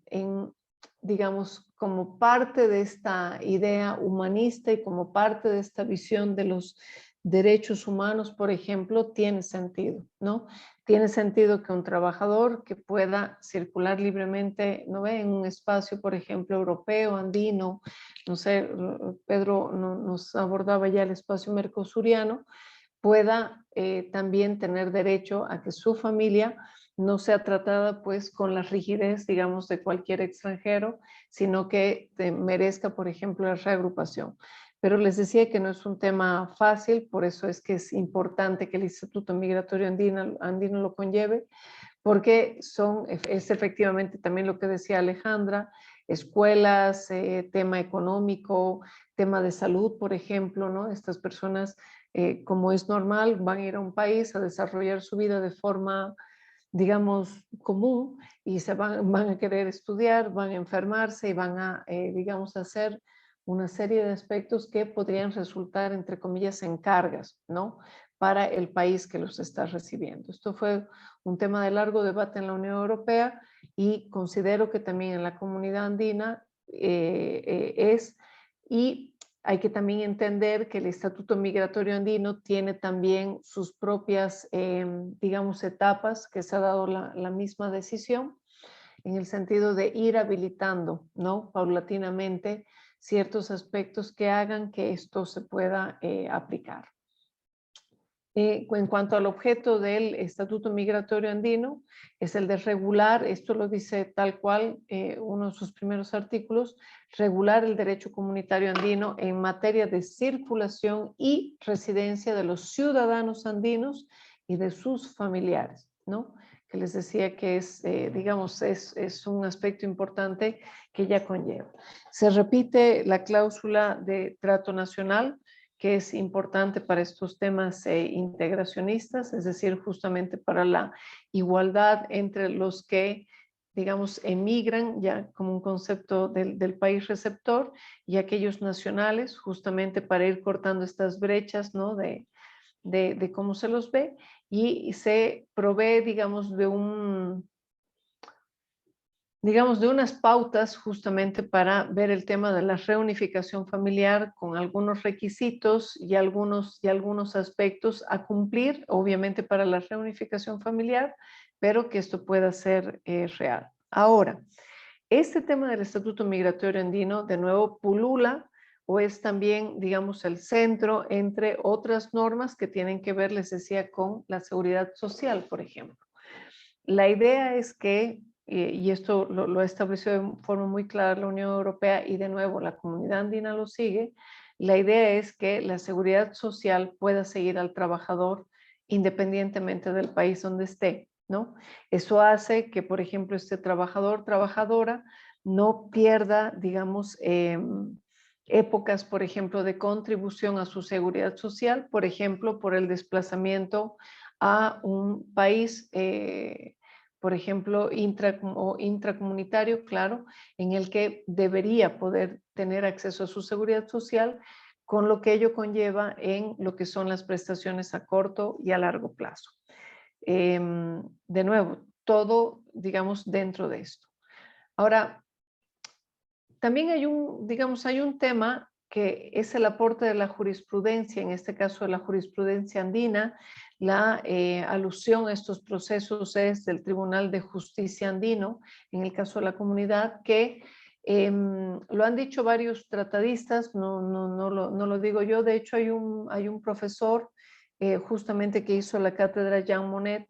digamos, como parte de esta idea humanista y como parte de esta visión de los derechos humanos, por ejemplo, tiene sentido, ¿no? Tiene sentido que un trabajador que pueda circular libremente, ¿no ve? En un espacio, por ejemplo, europeo, andino, no sé, Pedro nos abordaba ya el espacio mercosuriano, pueda también tener derecho a que su familia no sea tratada pues con la rigidez, digamos, de cualquier extranjero, sino que merezca, por ejemplo, la reagrupación. Pero les decía que no es un tema fácil, por eso es que es importante que el Instituto Migratorio Andino lo conlleve, porque es efectivamente también lo que decía Alejandra, escuelas, tema económico, tema de salud, por ejemplo, ¿no? Estas personas, como es normal, van a ir a un país a desarrollar su vida de forma, digamos, común, y van a querer estudiar, van a enfermarse y van a, digamos, hacer una serie de aspectos que podrían resultar, entre comillas, en cargas, ¿no? Para el país que los está recibiendo. Esto fue un tema de largo debate en la Unión Europea y considero que también en la comunidad andina y hay que también entender que el Estatuto Migratorio Andino tiene también sus propias, digamos, etapas que se ha dado la misma decisión, en el sentido de ir habilitando, ¿no? Paulatinamente ciertos aspectos que hagan que esto se pueda aplicar. En cuanto al objeto del Estatuto Migratorio Andino, es el de regular, esto lo dice tal cual uno de sus primeros artículos, regular el derecho comunitario andino en materia de circulación y residencia de los ciudadanos andinos y de sus familiares, ¿no? Que les decía que es, digamos, es un aspecto importante que ya conlleva. Se repite la cláusula de trato nacional, que es importante para estos temas integracionistas, es decir, justamente para la igualdad entre los que, digamos, emigran ya como un concepto del país receptor y aquellos nacionales, justamente para ir cortando estas brechas, ¿no? De cómo se los ve, y se provee, digamos, de digamos, de unas pautas justamente para ver el tema de la reunificación familiar con algunos requisitos y algunos aspectos a cumplir, obviamente para la reunificación familiar, pero que esto pueda ser real. Ahora, este tema del Estatuto Migratorio Andino, de nuevo, pulula o es también, digamos, el centro entre otras normas que tienen que ver, les decía, con la seguridad social, por ejemplo. La idea es que, y esto lo ha establecido de forma muy clara la Unión Europea y de nuevo la comunidad andina lo sigue, la idea es que la seguridad social pueda seguir al trabajador independientemente del país donde esté, ¿no? Eso hace que, por ejemplo, este trabajador, trabajadora, no pierda, digamos, épocas, por ejemplo, de contribución a su seguridad social, por ejemplo, por el desplazamiento a un país, por ejemplo, intracomunitario, claro, en el que debería poder tener acceso a su seguridad social, con lo que ello conlleva en lo que son las prestaciones a corto y a largo plazo. De nuevo, todo, digamos, dentro de esto. Ahora, también hay un tema que es el aporte de la jurisprudencia, en este caso de la jurisprudencia andina. La alusión a estos procesos es del Tribunal de Justicia andino, en el caso de la comunidad, que lo han dicho varios tratadistas, no lo digo yo. De hecho, hay un profesor justamente que hizo la cátedra Jean Monnet,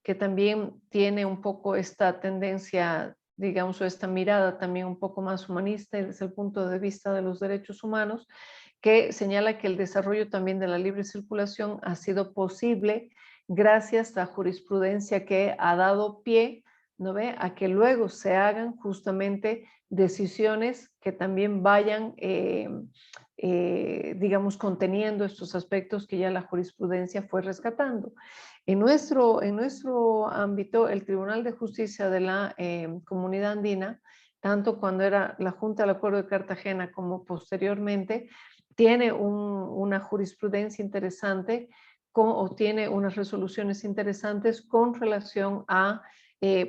que también tiene un poco esta tendencia, digamos, o esta mirada también un poco más humanista y desde el punto de vista de los derechos humanos, que señala que el desarrollo también de la libre circulación ha sido posible gracias a jurisprudencia que ha dado pie, ¿no ve?, a que luego se hagan justamente decisiones que también vayan, digamos, conteniendo estos aspectos que ya la jurisprudencia fue rescatando. En nuestro ámbito, el Tribunal de Justicia de la Comunidad Andina, tanto cuando era la Junta del Acuerdo de Cartagena como posteriormente, tiene una jurisprudencia interesante o tiene unas resoluciones interesantes con relación a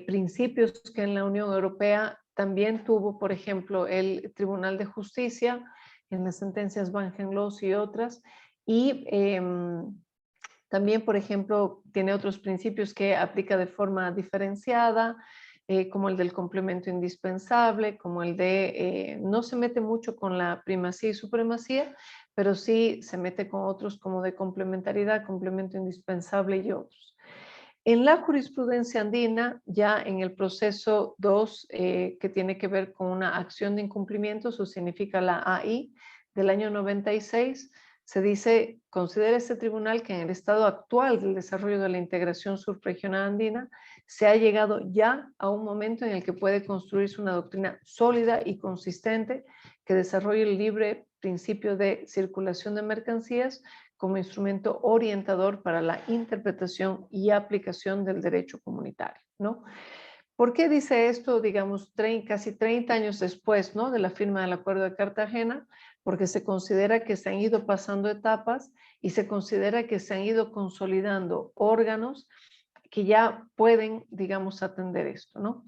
principios que en la Unión Europea también tuvo, por ejemplo, el Tribunal de Justicia en las sentencias Van Genlos y otras, y también, por ejemplo, tiene otros principios que aplica de forma diferenciada, como el del complemento indispensable, como el de, no se mete mucho con la primacía y supremacía, pero sí se mete con otros como de complementariedad, complemento indispensable y otros. En la jurisprudencia andina, ya en el proceso 2, que tiene que ver con una acción de incumplimiento, eso significa la AI, del año 96, se dice, considera este tribunal que en el estado actual del desarrollo de la integración subregional andina se ha llegado ya a un momento en el que puede construirse una doctrina sólida y consistente que desarrolle el libre principio de circulación de mercancías como instrumento orientador para la interpretación y aplicación del derecho comunitario, ¿no? ¿Por qué dice esto, digamos, casi 30 años después, ¿no?, de la firma del Acuerdo de Cartagena? Porque se considera que se han ido pasando etapas y se considera que se han ido consolidando órganos que ya pueden, digamos, atender esto, ¿no?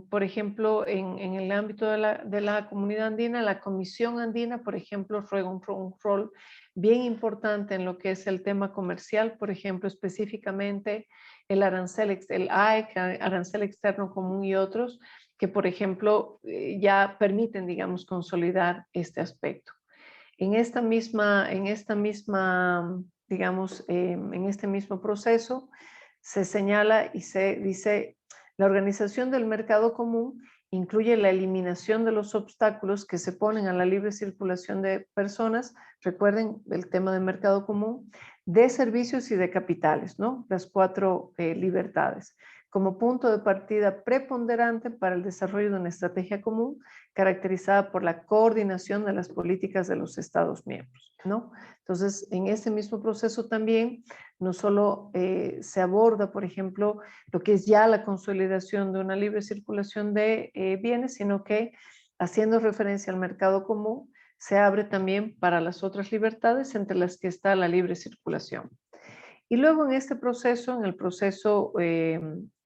Por ejemplo, en el ámbito de la comunidad andina, la Comisión Andina, por ejemplo, juega un rol bien importante en lo que es el tema comercial, por ejemplo, específicamente el arancel, el AEC, arancel externo común y otros, que por ejemplo ya permiten, digamos, consolidar este aspecto. En esta misma, digamos, en este mismo proceso se señala y se dice, la organización del mercado común incluye la eliminación de los obstáculos que se ponen a la libre circulación de personas, recuerden el tema del mercado común, de servicios y de capitales, ¿no? Las 4 libertades, como punto de partida preponderante para el desarrollo de una estrategia común caracterizada por la coordinación de las políticas de los Estados miembros, ¿no? Entonces, en este mismo proceso también no solo se aborda, por ejemplo, lo que es ya la consolidación de una libre circulación de bienes, sino que haciendo referencia al mercado común, se abre también para las otras libertades, entre las que está la libre circulación. Y luego en este proceso, en el proceso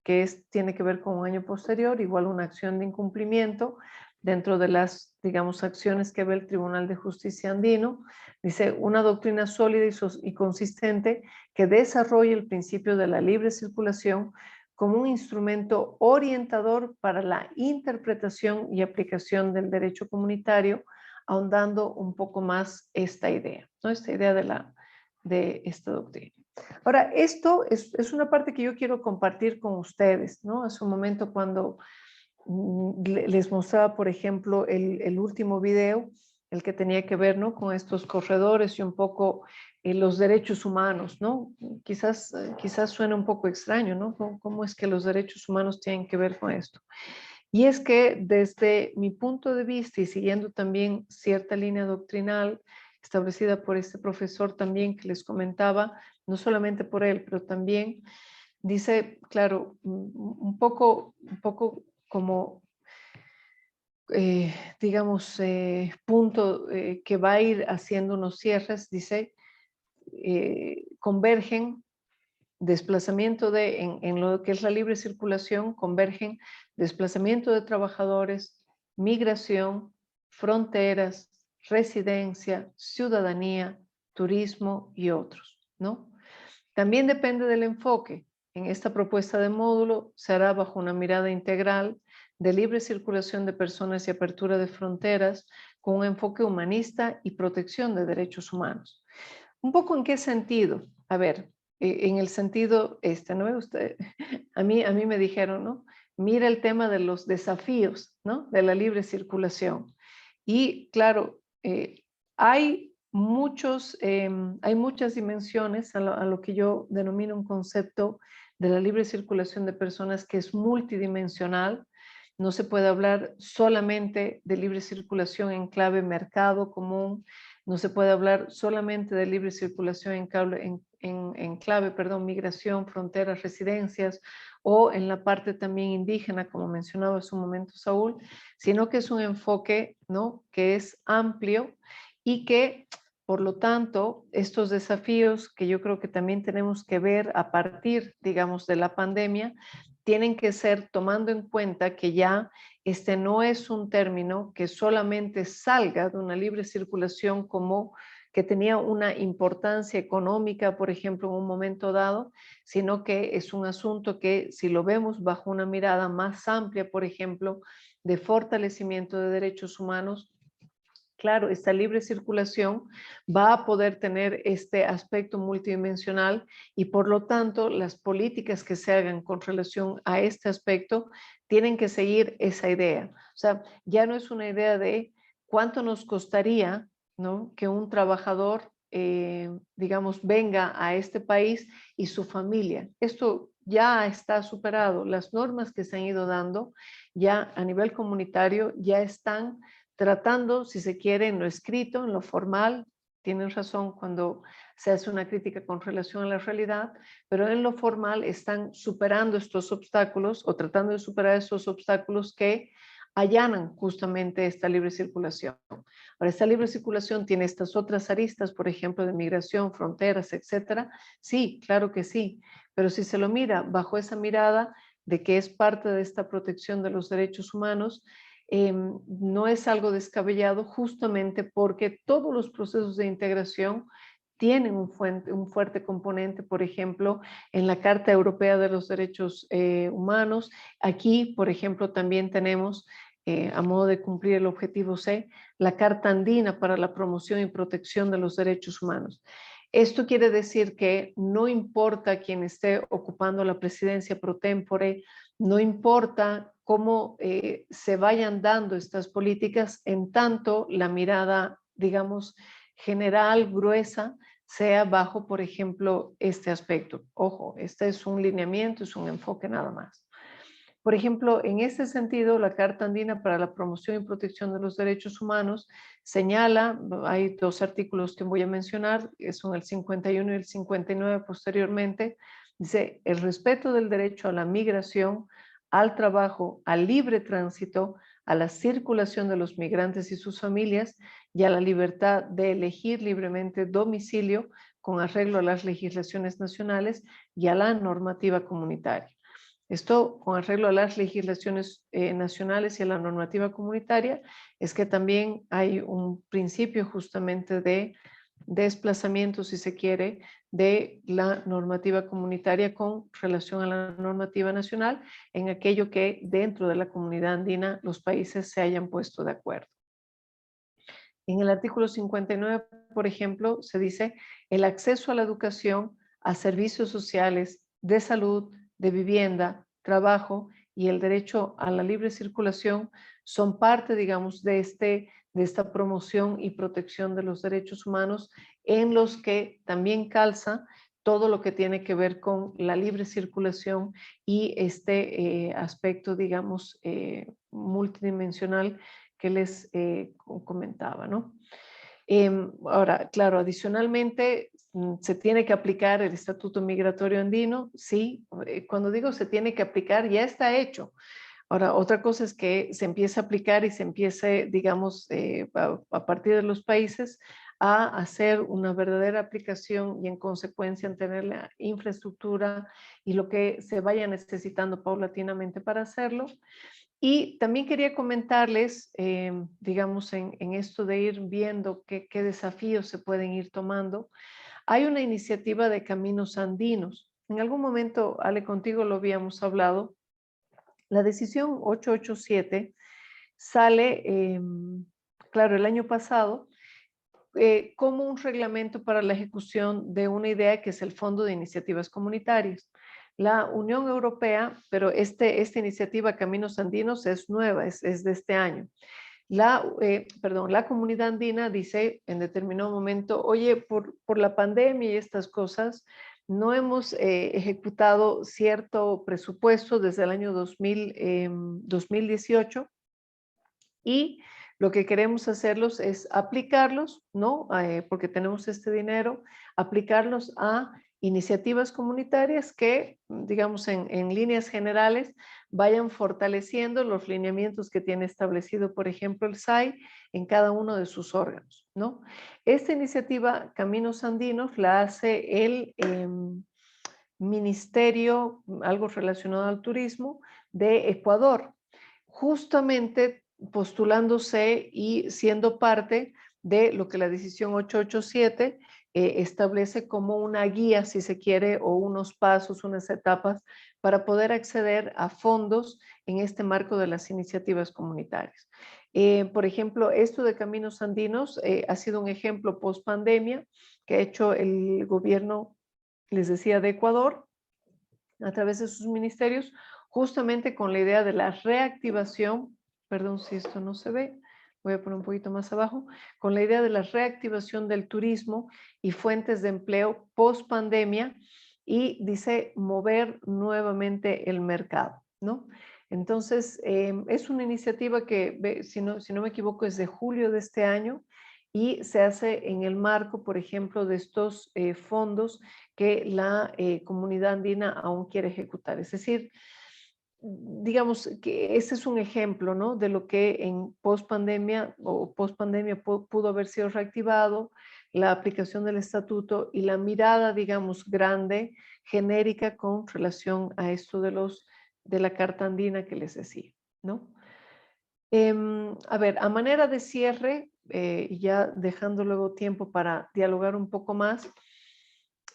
que tiene que ver con un año posterior, igual una acción de incumplimiento dentro de las, digamos, acciones que ve el Tribunal de Justicia andino. Dice, una doctrina sólida y consistente que desarrolle el principio de la libre circulación como un instrumento orientador para la interpretación y aplicación del derecho comunitario, ahondando un poco más esta idea, ¿no? Esta idea de esta doctrina. Ahora, esto es una parte que yo quiero compartir con ustedes, ¿no? Hace un momento cuando les mostraba, por ejemplo, el último video, el que tenía que ver, ¿no?, con estos corredores y un poco los derechos humanos, ¿no? Quizás suena un poco extraño, ¿no? ¿Cómo es que los derechos humanos tienen que ver con esto? Y es que desde mi punto de vista y siguiendo también cierta línea doctrinal establecida por este profesor también que les comentaba, no solamente por él, pero también dice, claro, un poco como, digamos, punto que va a ir haciendo unos cierres, dice, convergen desplazamiento en lo que es la libre circulación, convergen desplazamiento de trabajadores, migración, fronteras, residencia, ciudadanía, turismo y otros, ¿no? También depende del enfoque. En esta propuesta de módulo se hará bajo una mirada integral de libre circulación de personas y apertura de fronteras con un enfoque humanista y protección de derechos humanos. ¿Un poco en qué sentido? A ver, en el sentido ¿no? A mí me dijeron, ¿no? Mira el tema de los desafíos, ¿no?, de la libre circulación. Y claro, hay muchas dimensiones a lo que yo denomino un concepto de la libre circulación de personas que es multidimensional. No se puede hablar solamente de libre circulación en clave mercado común, no se puede hablar solamente de libre circulación en clave, migración, fronteras, residencias, o en la parte también indígena, como mencionaba hace un momento Saúl, sino que es un enfoque, ¿no?, que es amplio y que, por lo tanto, estos desafíos que yo creo que también tenemos que ver a partir, digamos, de la pandemia, tienen que ser tomando en cuenta que ya este no es un término que solamente salga de una libre circulación como que tenía una importancia económica, por ejemplo, en un momento dado, sino que es un asunto que, si lo vemos bajo una mirada más amplia, por ejemplo, de fortalecimiento de derechos humanos, claro, esta libre circulación va a poder tener este aspecto multidimensional y por lo tanto las políticas que se hagan con relación a este aspecto tienen que seguir esa idea. O sea, ya no es una idea de cuánto nos costaría, ¿no?, que un trabajador, digamos, venga a este país y su familia. Esto ya está superado. Las normas que se han ido dando ya a nivel comunitario ya están tratando, si se quiere, en lo escrito, en lo formal. Tienen razón cuando se hace una crítica con relación a la realidad, pero en lo formal están superando estos obstáculos o tratando de superar estos obstáculos que allanan justamente esta libre circulación. Ahora, esta libre circulación tiene estas otras aristas, por ejemplo, de migración, fronteras, etcétera. Sí, claro que sí, pero si se lo mira bajo esa mirada de que es parte de esta protección de los derechos humanos, no es algo descabellado justamente porque todos los procesos de integración tienen un fuerte componente, por ejemplo, en la Carta Europea de los Derechos Humanos. Aquí, por ejemplo, también tenemos, a modo de cumplir el objetivo C, la Carta Andina para la Promoción y Protección de los Derechos Humanos. Esto quiere decir que no importa quién esté ocupando la presidencia pro tempore, no importa cómo se vayan dando estas políticas, en tanto la mirada, digamos, general, gruesa, sea bajo, por ejemplo, este aspecto. Ojo, este es un lineamiento, es un enfoque nada más. Por ejemplo, en este sentido, la Carta Andina para la Promoción y Protección de los Derechos Humanos señala, hay dos artículos que voy a mencionar, son el 51 y el 59 posteriormente, dice, el respeto del derecho a la migración, al trabajo, al libre tránsito, a la circulación de los migrantes y sus familias y a la libertad de elegir libremente domicilio con arreglo a las legislaciones nacionales y a la normativa comunitaria. Esto con arreglo a las legislaciones nacionales y a la normativa comunitaria, es que también hay un principio justamente de desplazamiento, si se quiere, de la normativa comunitaria con relación a la normativa nacional en aquello que dentro de la comunidad andina los países se hayan puesto de acuerdo. En el artículo 59, por ejemplo, se dice el acceso a la educación, a servicios sociales, de salud, de vivienda, trabajo y el derecho a la libre circulación son parte, digamos, de esta promoción y protección de los derechos humanos en los que también calza todo lo que tiene que ver con la libre circulación y este aspecto, digamos, multidimensional que les comentaba, ¿no? Ahora, claro, adicionalmente se tiene que aplicar el Estatuto Migratorio Andino, sí, cuando digo se tiene que aplicar, ya está hecho. Ahora, otra cosa es que se empiece a aplicar y se empiece, digamos, a partir de los países a hacer una verdadera aplicación y en consecuencia en tener la infraestructura y lo que se vaya necesitando paulatinamente para hacerlo. Y también quería comentarles, digamos, en esto de ir viendo qué desafíos se pueden ir tomando. Hay una iniciativa de Caminos Andinos. En algún momento, Ale, contigo lo habíamos hablado. La decisión 887 sale, claro, el año pasado, como un reglamento para la ejecución de una idea que es el Fondo de Iniciativas Comunitarias. La Unión Europea, pero esta iniciativa Caminos Andinos es nueva, es de este año. La comunidad andina dice en determinado momento, oye, por la pandemia y estas cosas, no hemos ejecutado cierto presupuesto desde el año 2018 y lo que queremos hacerlos es aplicarlos, ¿no? Porque tenemos este dinero, aplicarlos a iniciativas comunitarias que, digamos, en líneas generales, vayan fortaleciendo los lineamientos que tiene establecido, por ejemplo, el SAI en cada uno de sus órganos, ¿no? Esta iniciativa Caminos Andinos la hace el Ministerio, algo relacionado al turismo, de Ecuador, justamente postulándose y siendo parte de lo que la decisión 887 establece como una guía, si se quiere, o unos pasos, unas etapas para poder acceder a fondos en este marco de las iniciativas comunitarias. Por ejemplo, esto de Caminos Andinos ha sido un ejemplo post pandemia que ha hecho el gobierno, les decía, de Ecuador, a través de sus ministerios, justamente con la idea de la reactivación, perdón si esto no se ve, voy a poner un poquito más abajo, con la idea de la reactivación del turismo y fuentes de empleo post pandemia y dice mover nuevamente el mercado, ¿no? Entonces, es una iniciativa que, si no me equivoco, es de julio de este año y se hace en el marco, por ejemplo, de estos fondos que la comunidad andina aún quiere ejecutar. Es decir, digamos que ese es un ejemplo, ¿no? De lo que en post-pandemia pudo haber sido reactivado, la aplicación del estatuto y la mirada, digamos, grande, genérica con relación a esto de la Carta Andina que les decía, ¿no? A ver, a manera de cierre, ya dejando luego tiempo para dialogar un poco más,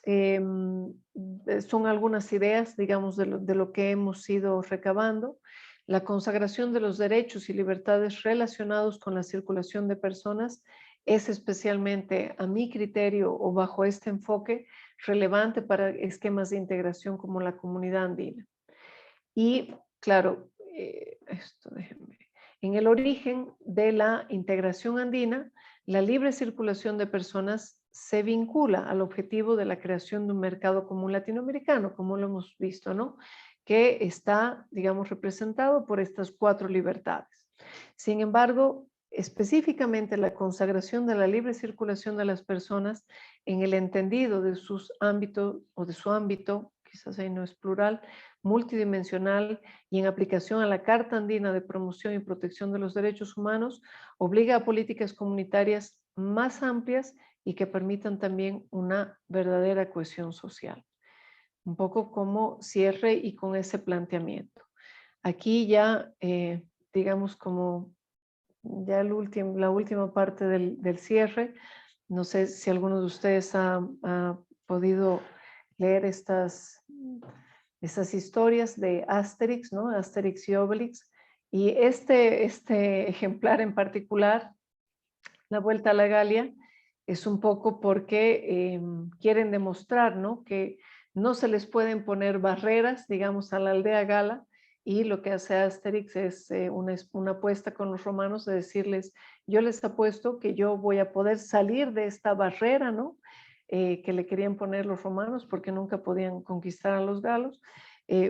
son algunas ideas, digamos, de lo que hemos ido recabando. La consagración de los derechos y libertades relacionados con la circulación de personas es especialmente, a mi criterio o bajo este enfoque, relevante para esquemas de integración como la comunidad andina. Y, claro, en el origen de la integración andina, la libre circulación de personas se vincula al objetivo de la creación de un mercado común latinoamericano, como lo hemos visto, ¿no? Que está, digamos, representado por estas 4 libertades. Sin embargo, específicamente la consagración de la libre circulación de las personas en el entendido de sus ámbitos o de su ámbito, quizás ahí no es plural, multidimensional y en aplicación a la Carta Andina de Promoción y Protección de los Derechos Humanos, obliga a políticas comunitarias más amplias y que permitan también una verdadera cohesión social. un poco como cierre y con ese planteamiento. Aquí ya, digamos, como ya la última parte del cierre, no sé si alguno de ustedes ha podido leer estas historias de Asterix, ¿no? Asterix y Obelix. Y este ejemplar en particular, La Vuelta a la Galia, es un poco porque quieren demostrar, ¿no?, que no se les pueden poner barreras, digamos, a la aldea gala, y lo que hace Asterix es una apuesta con los romanos de decirles, yo les apuesto que yo voy a poder salir de esta barrera, ¿no?, que le querían poner los romanos porque nunca podían conquistar a los galos.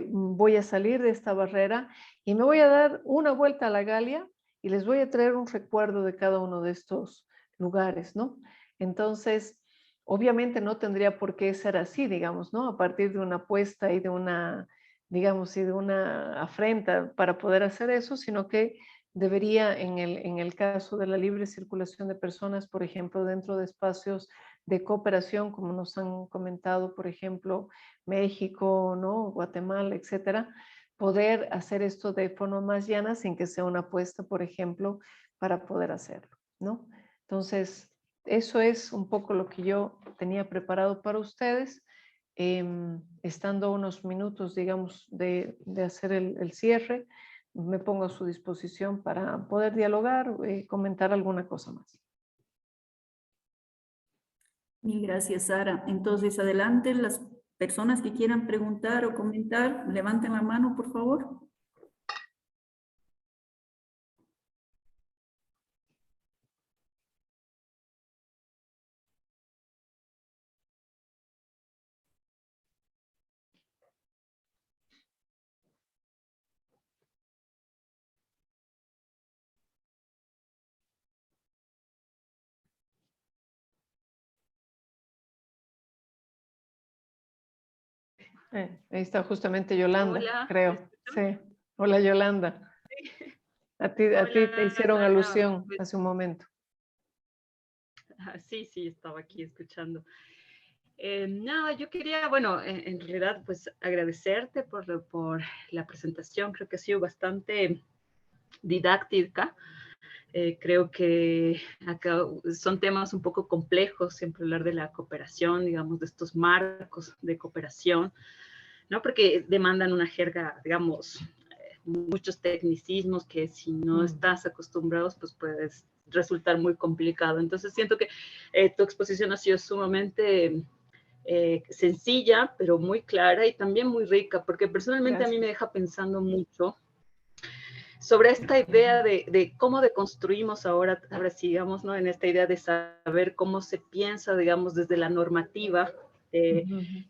Voy a salir de esta barrera y me voy a dar una vuelta a la Galia y les voy a traer un recuerdo de cada uno de estos lugares, ¿no? Entonces, obviamente no tendría por qué ser así, digamos, ¿no? A partir de una apuesta y de una, digamos, y de una afrenta para poder hacer eso, sino que debería, en el caso de la libre circulación de personas, por ejemplo, dentro de espacios de cooperación, como nos han comentado, por ejemplo, México, ¿no?, Guatemala, etcétera, poder hacer esto de forma más llana sin que sea una apuesta, por ejemplo, para poder hacerlo, ¿no? Entonces, eso es un poco lo que yo tenía preparado para ustedes. Estando unos minutos, digamos, de hacer el cierre, me pongo a su disposición para poder dialogar, comentar alguna cosa más. Mil gracias, Sara. Entonces, adelante, las personas que quieran preguntar o comentar, levanten la mano, por favor. Ahí está justamente Yolanda, Hola, creo. ¿me escuchan? Sí. Hola, Yolanda. A ti te Hola, hicieron Sara. alusión Pues, hace un momento. sí, estaba aquí escuchando. Nada, yo quería, bueno, en realidad, pues agradecerte por la presentación. Creo que ha sido bastante didáctica. Creo que acá son temas un poco complejos, siempre hablar de la cooperación, digamos, de estos marcos de cooperación, ¿no? Porque demandan una jerga, digamos, muchos tecnicismos que si no estás acostumbrados, pues puedes resultar muy complicado. Entonces siento que tu exposición ha sido sumamente sencilla, pero muy clara y también muy rica, porque personalmente a mí me deja pensando mucho sobre esta idea de cómo deconstruimos ahora sí, digamos, ¿no?, en esta idea de saber cómo se piensa, digamos, desde la normativa,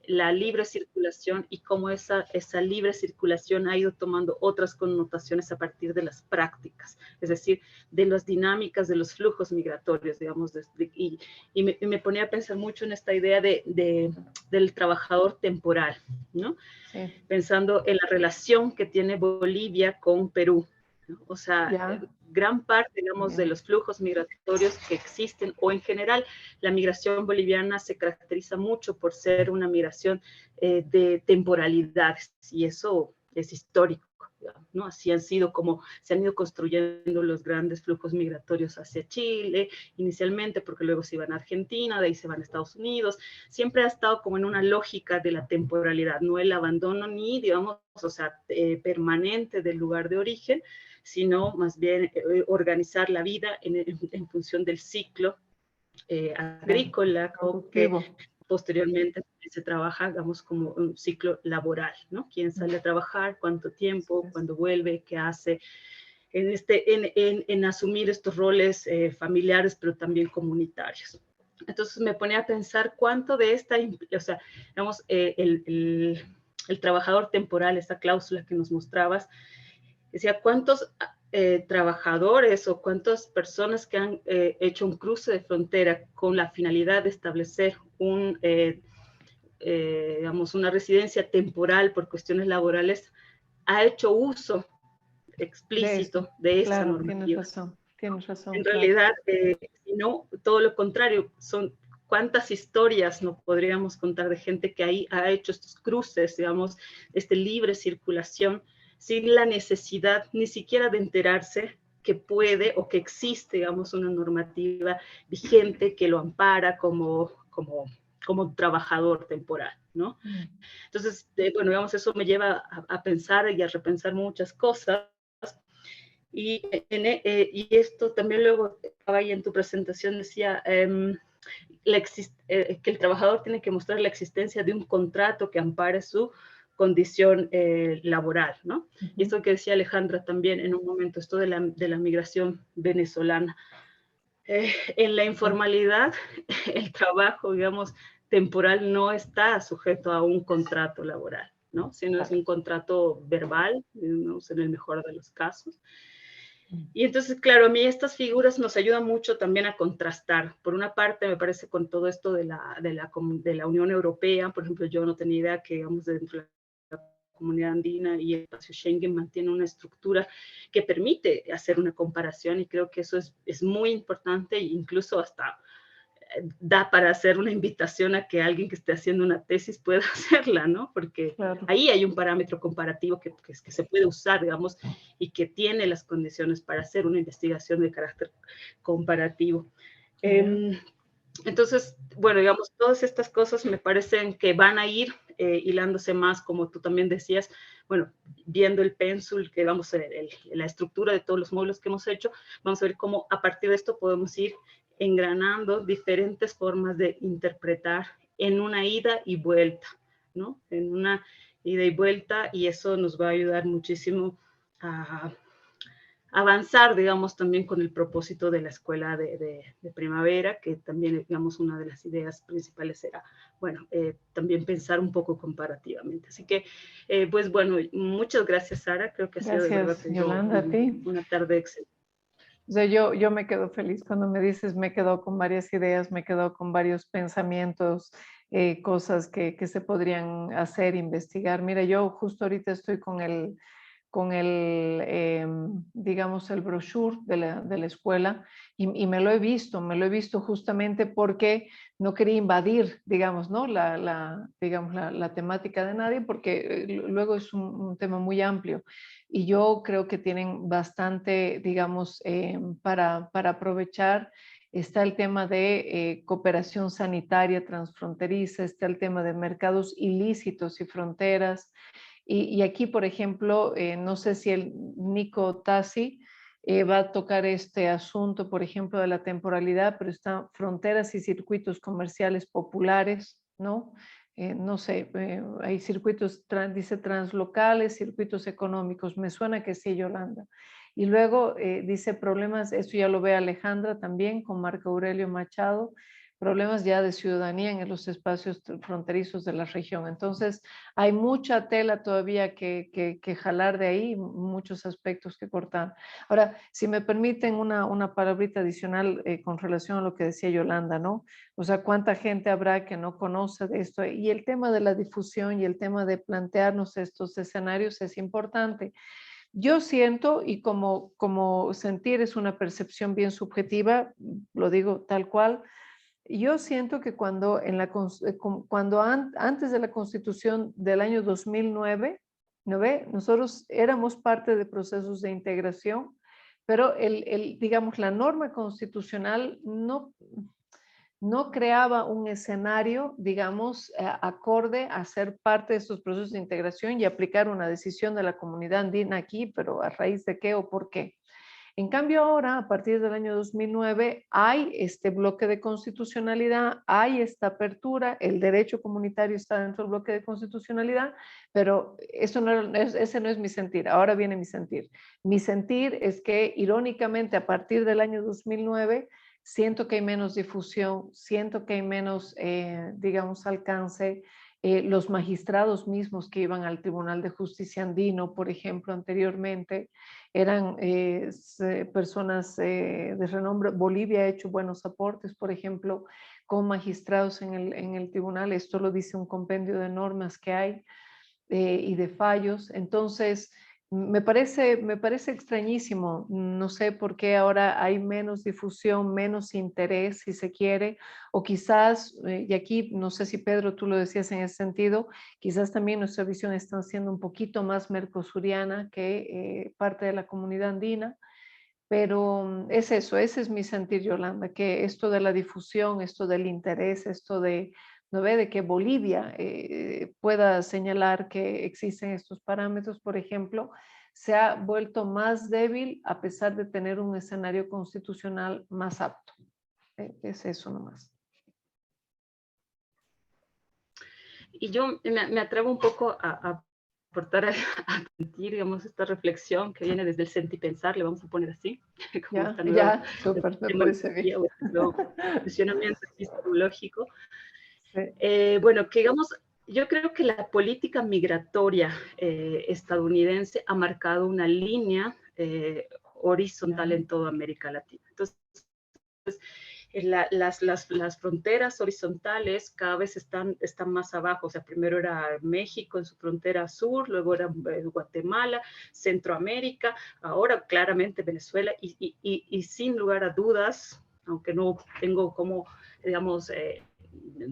la libre circulación y cómo esa libre circulación ha ido tomando otras connotaciones a partir de las prácticas, es decir, de las dinámicas de los flujos migratorios, digamos, y me ponía a pensar mucho en esta idea del trabajador temporal, ¿no? Sí. Pensando en la relación que tiene Bolivia con Perú, ¿no? O sea, gran parte, digamos, de los flujos migratorios que existen, o en general, la migración boliviana se caracteriza mucho por ser una migración de temporalidades, y eso es histórico, ¿no? Así han sido como se han ido construyendo los grandes flujos migratorios hacia Chile, inicialmente, porque luego se iban a Argentina, de ahí se van a Estados Unidos. Siempre ha estado como en una lógica de la temporalidad, no el abandono ni, digamos, o sea, permanente del lugar de origen, sino más bien organizar la vida en función del ciclo agrícola, que posteriormente se trabaja, digamos, como un ciclo laboral, ¿no? ¿Quién sale a trabajar? ¿Cuánto tiempo? ¿Cuándo vuelve? ¿Qué hace? En asumir estos roles familiares, pero también comunitarios. Entonces me ponía a pensar cuánto de esta, o sea, digamos, el trabajador temporal, esta cláusula que nos mostrabas, decía cuántos trabajadores o cuántas personas que han hecho un cruce de frontera con la finalidad de establecer digamos, una residencia temporal por cuestiones laborales, ha hecho uso explícito de esa normativa. Tienes razón. En realidad, sino todo lo contrario, son cuántas historias no podríamos contar de gente que ahí ha hecho estos cruces, digamos, libre circulación, sin la necesidad ni siquiera de enterarse que puede o que existe, digamos, una normativa vigente que lo ampara como trabajador temporal, ¿no? Entonces, bueno, digamos, eso me lleva a pensar y a repensar muchas cosas. Y esto también luego, ahí en tu presentación decía que el trabajador tiene que mostrar la existencia de un contrato que ampare su condición laboral, ¿no? Y esto que decía Alejandra también en un momento, esto de la migración venezolana. En la informalidad, el trabajo, digamos, temporal no está sujeto a un contrato laboral, ¿no? Sino es un contrato verbal, digamos, en el mejor de los casos. Y entonces, claro, a mí estas figuras nos ayudan mucho también a contrastar. Por una parte, me parece con todo esto de la Unión Europea, por ejemplo, yo no tenía idea que, digamos, dentro de la Comunidad Andina y el espacio Schengen mantiene una estructura que permite hacer una comparación, y creo que eso es muy importante, e incluso hasta da para hacer una invitación a que alguien que esté haciendo una tesis pueda hacerla, ¿no? Porque claro, ahí hay un parámetro comparativo que se puede usar, digamos, y que tiene las condiciones para hacer una investigación de carácter comparativo. Entonces, bueno, digamos, todas estas cosas me parecen que van a ir hilándose más, como tú también decías, bueno, viendo el pénsul, que vamos a ver, la estructura de todos los módulos que hemos hecho, vamos a ver cómo a partir de esto podemos ir engranando diferentes formas de interpretar en una ida y vuelta, ¿no? En una ida y vuelta, y eso nos va a ayudar muchísimo a avanzar, digamos, también con el propósito de la escuela de primavera, que también, digamos, una de las ideas principales era, bueno, también pensar un poco comparativamente. Así que, pues bueno, muchas gracias, Sara. Creo que ha sido de verdad Yolanda, a ti. Una tarde excelente. O sea, yo me quedo feliz cuando me dices, me quedo con varias ideas, me quedo con varios pensamientos, cosas que se podrían hacer, investigar. Mira, yo justo ahorita estoy con digamos, el brochure de la escuela, y me lo he visto justamente porque no quería invadir, digamos, ¿no? digamos, la temática de nadie, porque luego es un tema muy amplio, y yo creo que tienen bastante, digamos, para aprovechar. Está el tema de cooperación sanitaria transfronteriza, está el tema de mercados ilícitos y fronteras. Y aquí, por ejemplo, no sé si el Nico Tassi va a tocar este asunto, por ejemplo, de la temporalidad, pero están fronteras y circuitos comerciales populares, ¿no? No sé, hay circuitos, dice translocales, circuitos económicos, me suena que sí, Yolanda. Y luego dice problemas, esto ya lo ve Alejandra también con Marco Aurelio Machado, problemas ya de ciudadanía en los espacios fronterizos de la región. Entonces, hay mucha tela todavía que jalar de ahí, muchos aspectos que cortar. Ahora, si me permiten una palabrita adicional con relación a lo que decía Yolanda, ¿no? O sea, ¿cuánta gente habrá que no conoce de esto? Y el tema de la difusión y el tema de plantearnos estos escenarios es importante. Yo siento, y como sentir es una percepción bien subjetiva, lo digo tal cual, yo siento que antes de la Constitución del año 2009, ¿no ve? Nosotros éramos parte de procesos de integración, pero digamos, la norma constitucional no creaba un escenario, digamos, acorde a ser parte de estos procesos de integración y aplicar una decisión de la comunidad andina aquí, pero ¿a raíz de qué o por qué? En cambio ahora, a partir del año 2009, hay este bloque de constitucionalidad, hay esta apertura, el derecho comunitario está dentro del bloque de constitucionalidad, pero ese no es mi sentir, ahora viene mi sentir. Mi sentir es que, irónicamente, a partir del año 2009, siento que hay menos difusión, siento que hay menos, digamos, alcance. Los magistrados mismos que iban al Tribunal de Justicia Andino, por ejemplo, anteriormente, eran personas de renombre. Bolivia ha hecho buenos aportes, por ejemplo, con magistrados en el tribunal. Esto lo dice un compendio de normas que hay y de fallos. Entonces, Me parece extrañísimo. No sé por qué ahora hay menos difusión, menos interés, si se quiere, o quizás, y aquí no sé si Pedro tú lo decías en ese sentido, quizás también nuestra visión está siendo un poquito más mercosuriana que parte de la comunidad andina, pero es eso, ese es mi sentir, Yolanda, que esto de la difusión, esto del interés, esto de, ¿no ve? De que Bolivia pueda señalar que existen estos parámetros, por ejemplo, se ha vuelto más débil a pesar de tener un escenario constitucional más apto. Es eso nomás. Y yo me atrevo un poco a aportar a sentir, digamos, esta reflexión que viene desde el sentipensar, le vamos a poner así. Como Ya, esta nueva, súper, me parece bien. posicionamiento epistemológico. Sí. Bueno, que digamos, yo creo que la política migratoria estadounidense ha marcado una línea horizontal en toda América Latina. Entonces, las fronteras horizontales cada vez están más abajo. O sea, primero era México en su frontera sur, luego era Guatemala, Centroamérica, ahora claramente Venezuela y sin lugar a dudas, aunque no tengo cómo, digamos,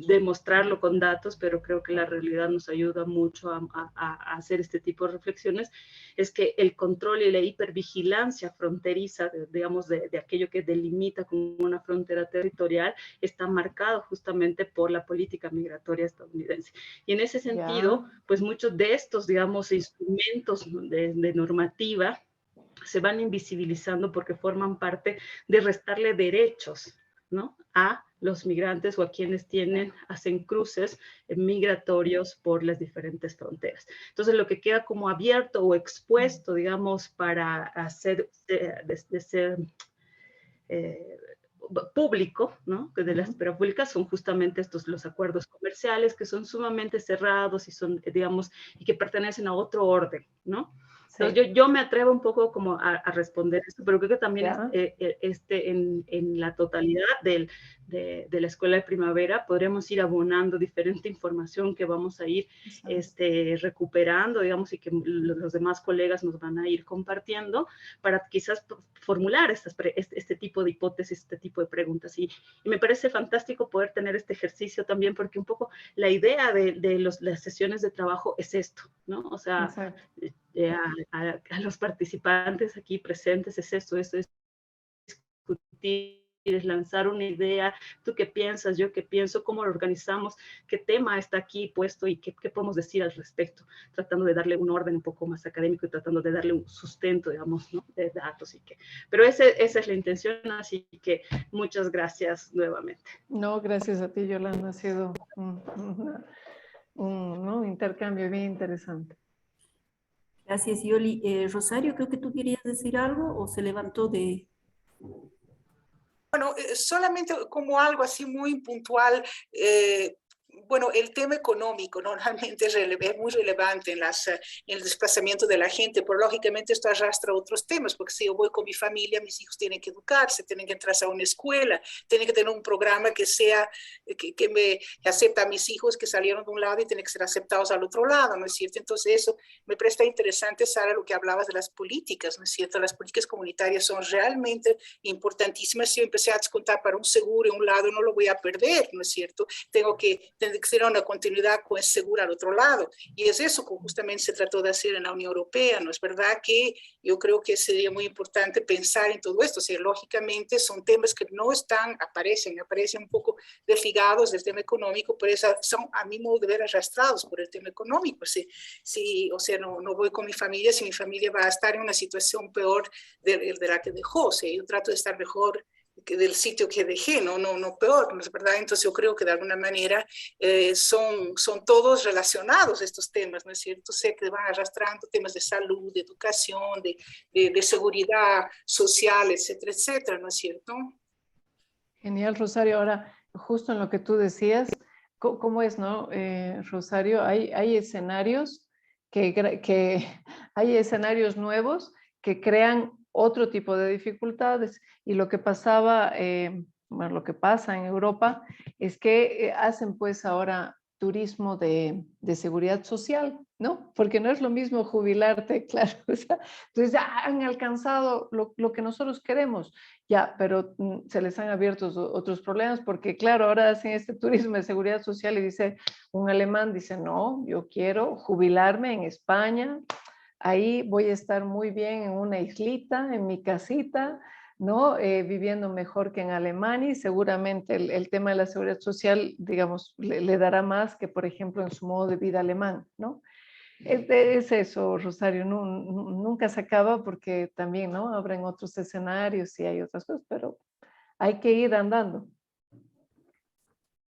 demostrarlo con datos, pero creo que la realidad nos ayuda mucho a hacer este tipo de reflexiones, es que el control y la hipervigilancia fronteriza, digamos, de aquello que delimita como una frontera territorial, está marcado justamente por la política migratoria estadounidense. Y en ese sentido, pues muchos de estos, digamos, instrumentos de normativa se van invisibilizando porque forman parte de restarle derechos, ¿no?, a los migrantes o a quienes hacen cruces migratorios por las diferentes fronteras. Entonces, lo que queda como abierto o expuesto, digamos, para hacer de ser público, ¿no?, de la esfera pública, son justamente estos los acuerdos comerciales que son sumamente cerrados y son, digamos, y que pertenecen a otro orden, ¿no? Entonces, yo me atrevo un poco como a responder esto, pero creo que también en la totalidad de la Escuela de Primavera podremos ir abonando diferente información que vamos a ir recuperando, digamos, y que los demás colegas nos van a ir compartiendo para quizás formular este tipo de hipótesis, este tipo de preguntas. Y me parece fantástico poder tener este ejercicio también, porque un poco la idea de las sesiones de trabajo es esto, ¿no? O sea, a los participantes aquí presentes es esto es discutir, es lanzar una idea, tú qué piensas, yo qué pienso, cómo lo organizamos, qué tema está aquí puesto y qué podemos decir al respecto, tratando de darle un orden un poco más académico y tratando de darle un sustento, digamos, ¿no?, de datos pero esa es la intención, así que muchas gracias nuevamente. No, gracias a ti, Yolanda, ha sido un intercambio bien interesante. Gracias, Yoli. Rosario, creo que tú querías decir algo o se levantó de... Bueno, solamente como algo así muy puntual, bueno, el tema económico normalmente es muy relevante en el desplazamiento de la gente, pero lógicamente esto arrastra otros temas, porque si yo voy con mi familia, mis hijos tienen que educarse, tienen que entrar a una escuela, tienen que tener un programa que me acepta a mis hijos que salieron de un lado y tienen que ser aceptados al otro lado, ¿no es cierto? Entonces eso me presta interesante, Sara, lo que hablabas de las políticas, ¿no es cierto? Las políticas comunitarias son realmente importantísimas. Si yo empecé a descontar para un seguro en un lado, no lo voy a perder, ¿no es cierto? Tiene que ser una continuidad con el seguro al otro lado. Y es eso que justamente se trató de hacer en la Unión Europea, ¿no es verdad? Que yo creo que sería muy importante pensar en todo esto. O sea, lógicamente son temas que no aparecen un poco desligados del tema económico, pero son a mi modo de ver arrastrados por el tema económico. O sea, no voy con mi familia si mi familia va a estar en una situación peor de la que dejó. O sea, yo trato de estar mejor del sitio que dejé, no peor, ¿no es verdad? Entonces yo creo que de alguna manera son todos relacionados estos temas, ¿no es cierto? Sé que van arrastrando temas de salud, de educación, de seguridad social, etcétera, etcétera, ¿no es cierto? Genial, Rosario. Ahora, justo en lo que tú decías, ¿cómo es, no, Rosario? Hay escenarios hay escenarios nuevos que crean otro tipo de dificultades, y lo que pasaba, lo que pasa en Europa es que hacen pues ahora turismo de seguridad social, ¿no? Porque no es lo mismo jubilarte, claro. O sea, entonces ya han alcanzado lo que nosotros queremos, ya, pero se les han abierto otros problemas porque, claro, ahora hacen este turismo de seguridad social y dice, un alemán dice, no, yo quiero jubilarme en España, ahí voy a estar muy bien en una islita, en mi casita, ¿no? Viviendo mejor que en Alemania y seguramente el tema de la seguridad social, digamos, le dará más que, por ejemplo, en su modo de vida alemán, ¿no? Es eso, Rosario, nunca se acaba porque también, ¿no? Abren otros escenarios y hay otras cosas, pero hay que ir andando.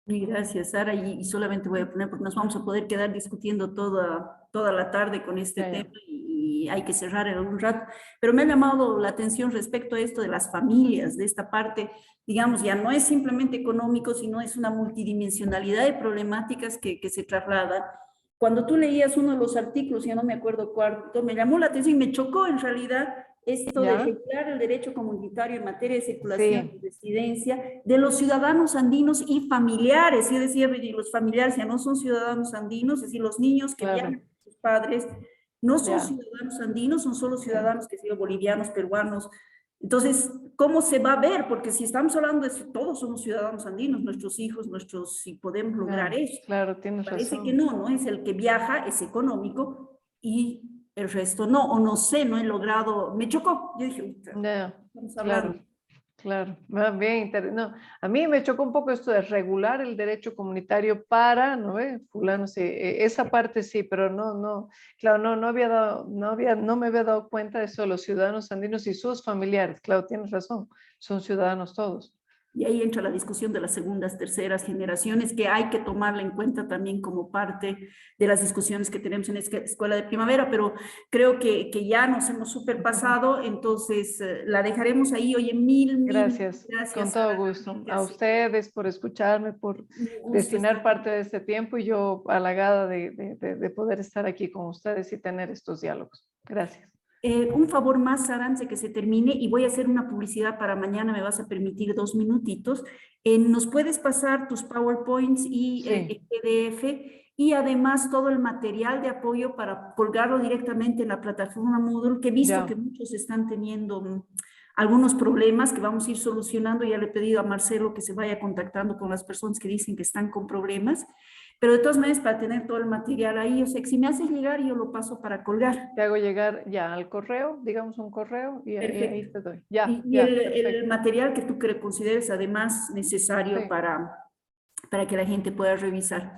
Gracias, Sara, y solamente voy a poner, porque nos vamos a poder quedar discutiendo toda la tarde con este tema y hay que cerrar en algún rato, pero me ha llamado la atención respecto a esto de las familias, de esta parte, digamos, ya no es simplemente económico, sino es una multidimensionalidad de problemáticas que se trasladan. Cuando tú leías uno de los artículos, ya no me acuerdo cuánto, me llamó la atención y me chocó en realidad esto de regular el derecho comunitario en materia de circulación y residencia de los ciudadanos andinos y familiares. Yo decía, los familiares ya no son ciudadanos andinos, es decir, los niños que viajan con sus padres no son ciudadanos andinos, son solo ciudadanos que son bolivianos, peruanos. Entonces, ¿cómo se va a ver? Porque si estamos hablando de eso, todos somos ciudadanos andinos, nuestros hijos, si podemos lograr eso. Claro, tienes Parece razón. que no es el que viaja, es económico y el resto no, o no sé, no he logrado, me chocó, yo dije, claro, bien, no, a mí me chocó un poco esto de regular el derecho comunitario para, ¿no? Fulano, sí, esa parte sí, pero claro, no me había dado cuenta de eso de los ciudadanos andinos y sus familiares, claro, tienes razón, son ciudadanos todos. Y ahí entra la discusión de las segundas, terceras generaciones, que hay que tomarla en cuenta también como parte de las discusiones que tenemos en esta escuela de primavera, pero creo que ya nos hemos superpasado, entonces la dejaremos ahí. Oye, mil gracias. Con todo Sara, gusto. A ustedes por escucharme, por destinar parte de este tiempo y yo halagada de poder estar aquí con ustedes y tener estos diálogos. Gracias. Un favor más, Sara, antes de que se termine, y voy a hacer una publicidad para mañana, me vas a permitir 2 minutitos. ¿Nos puedes pasar tus PowerPoints y el PDF y además todo el material de apoyo para colgarlo directamente en la plataforma Moodle, que he visto que muchos están teniendo algunos problemas que vamos a ir solucionando? Ya le he pedido a Marcelo que se vaya contactando con las personas que dicen que están con problemas. Pero de todas maneras, para tener todo el material ahí, o sea, que si me haces llegar, yo lo paso para colgar. Te hago llegar ya al correo, digamos un correo, y ahí te doy. Y el material que tú consideres además necesario para que la gente pueda revisar.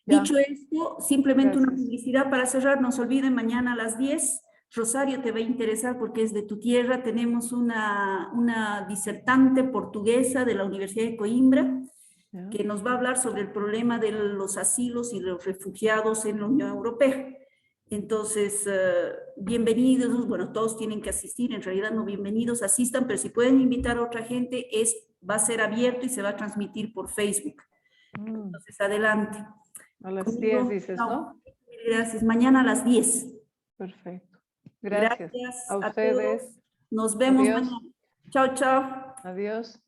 Dicho esto, simplemente una publicidad para cerrar. No se olviden, mañana a las 10, Rosario te va a interesar porque es de tu tierra. Tenemos una disertante portuguesa de la Universidad de Coimbra, que nos va a hablar sobre el problema de los asilos y los refugiados en la Unión Europea. Entonces, bienvenidos, bueno, todos tienen que asistir, en realidad no bienvenidos, asistan, pero si pueden invitar a otra gente, va a ser abierto y se va a transmitir por Facebook. Entonces, adelante. A las 10 dices, ¿no? Gracias, mañana a las 10. Perfecto. Gracias a ustedes. Todos. Nos vemos mañana. Chao, chao. Adiós.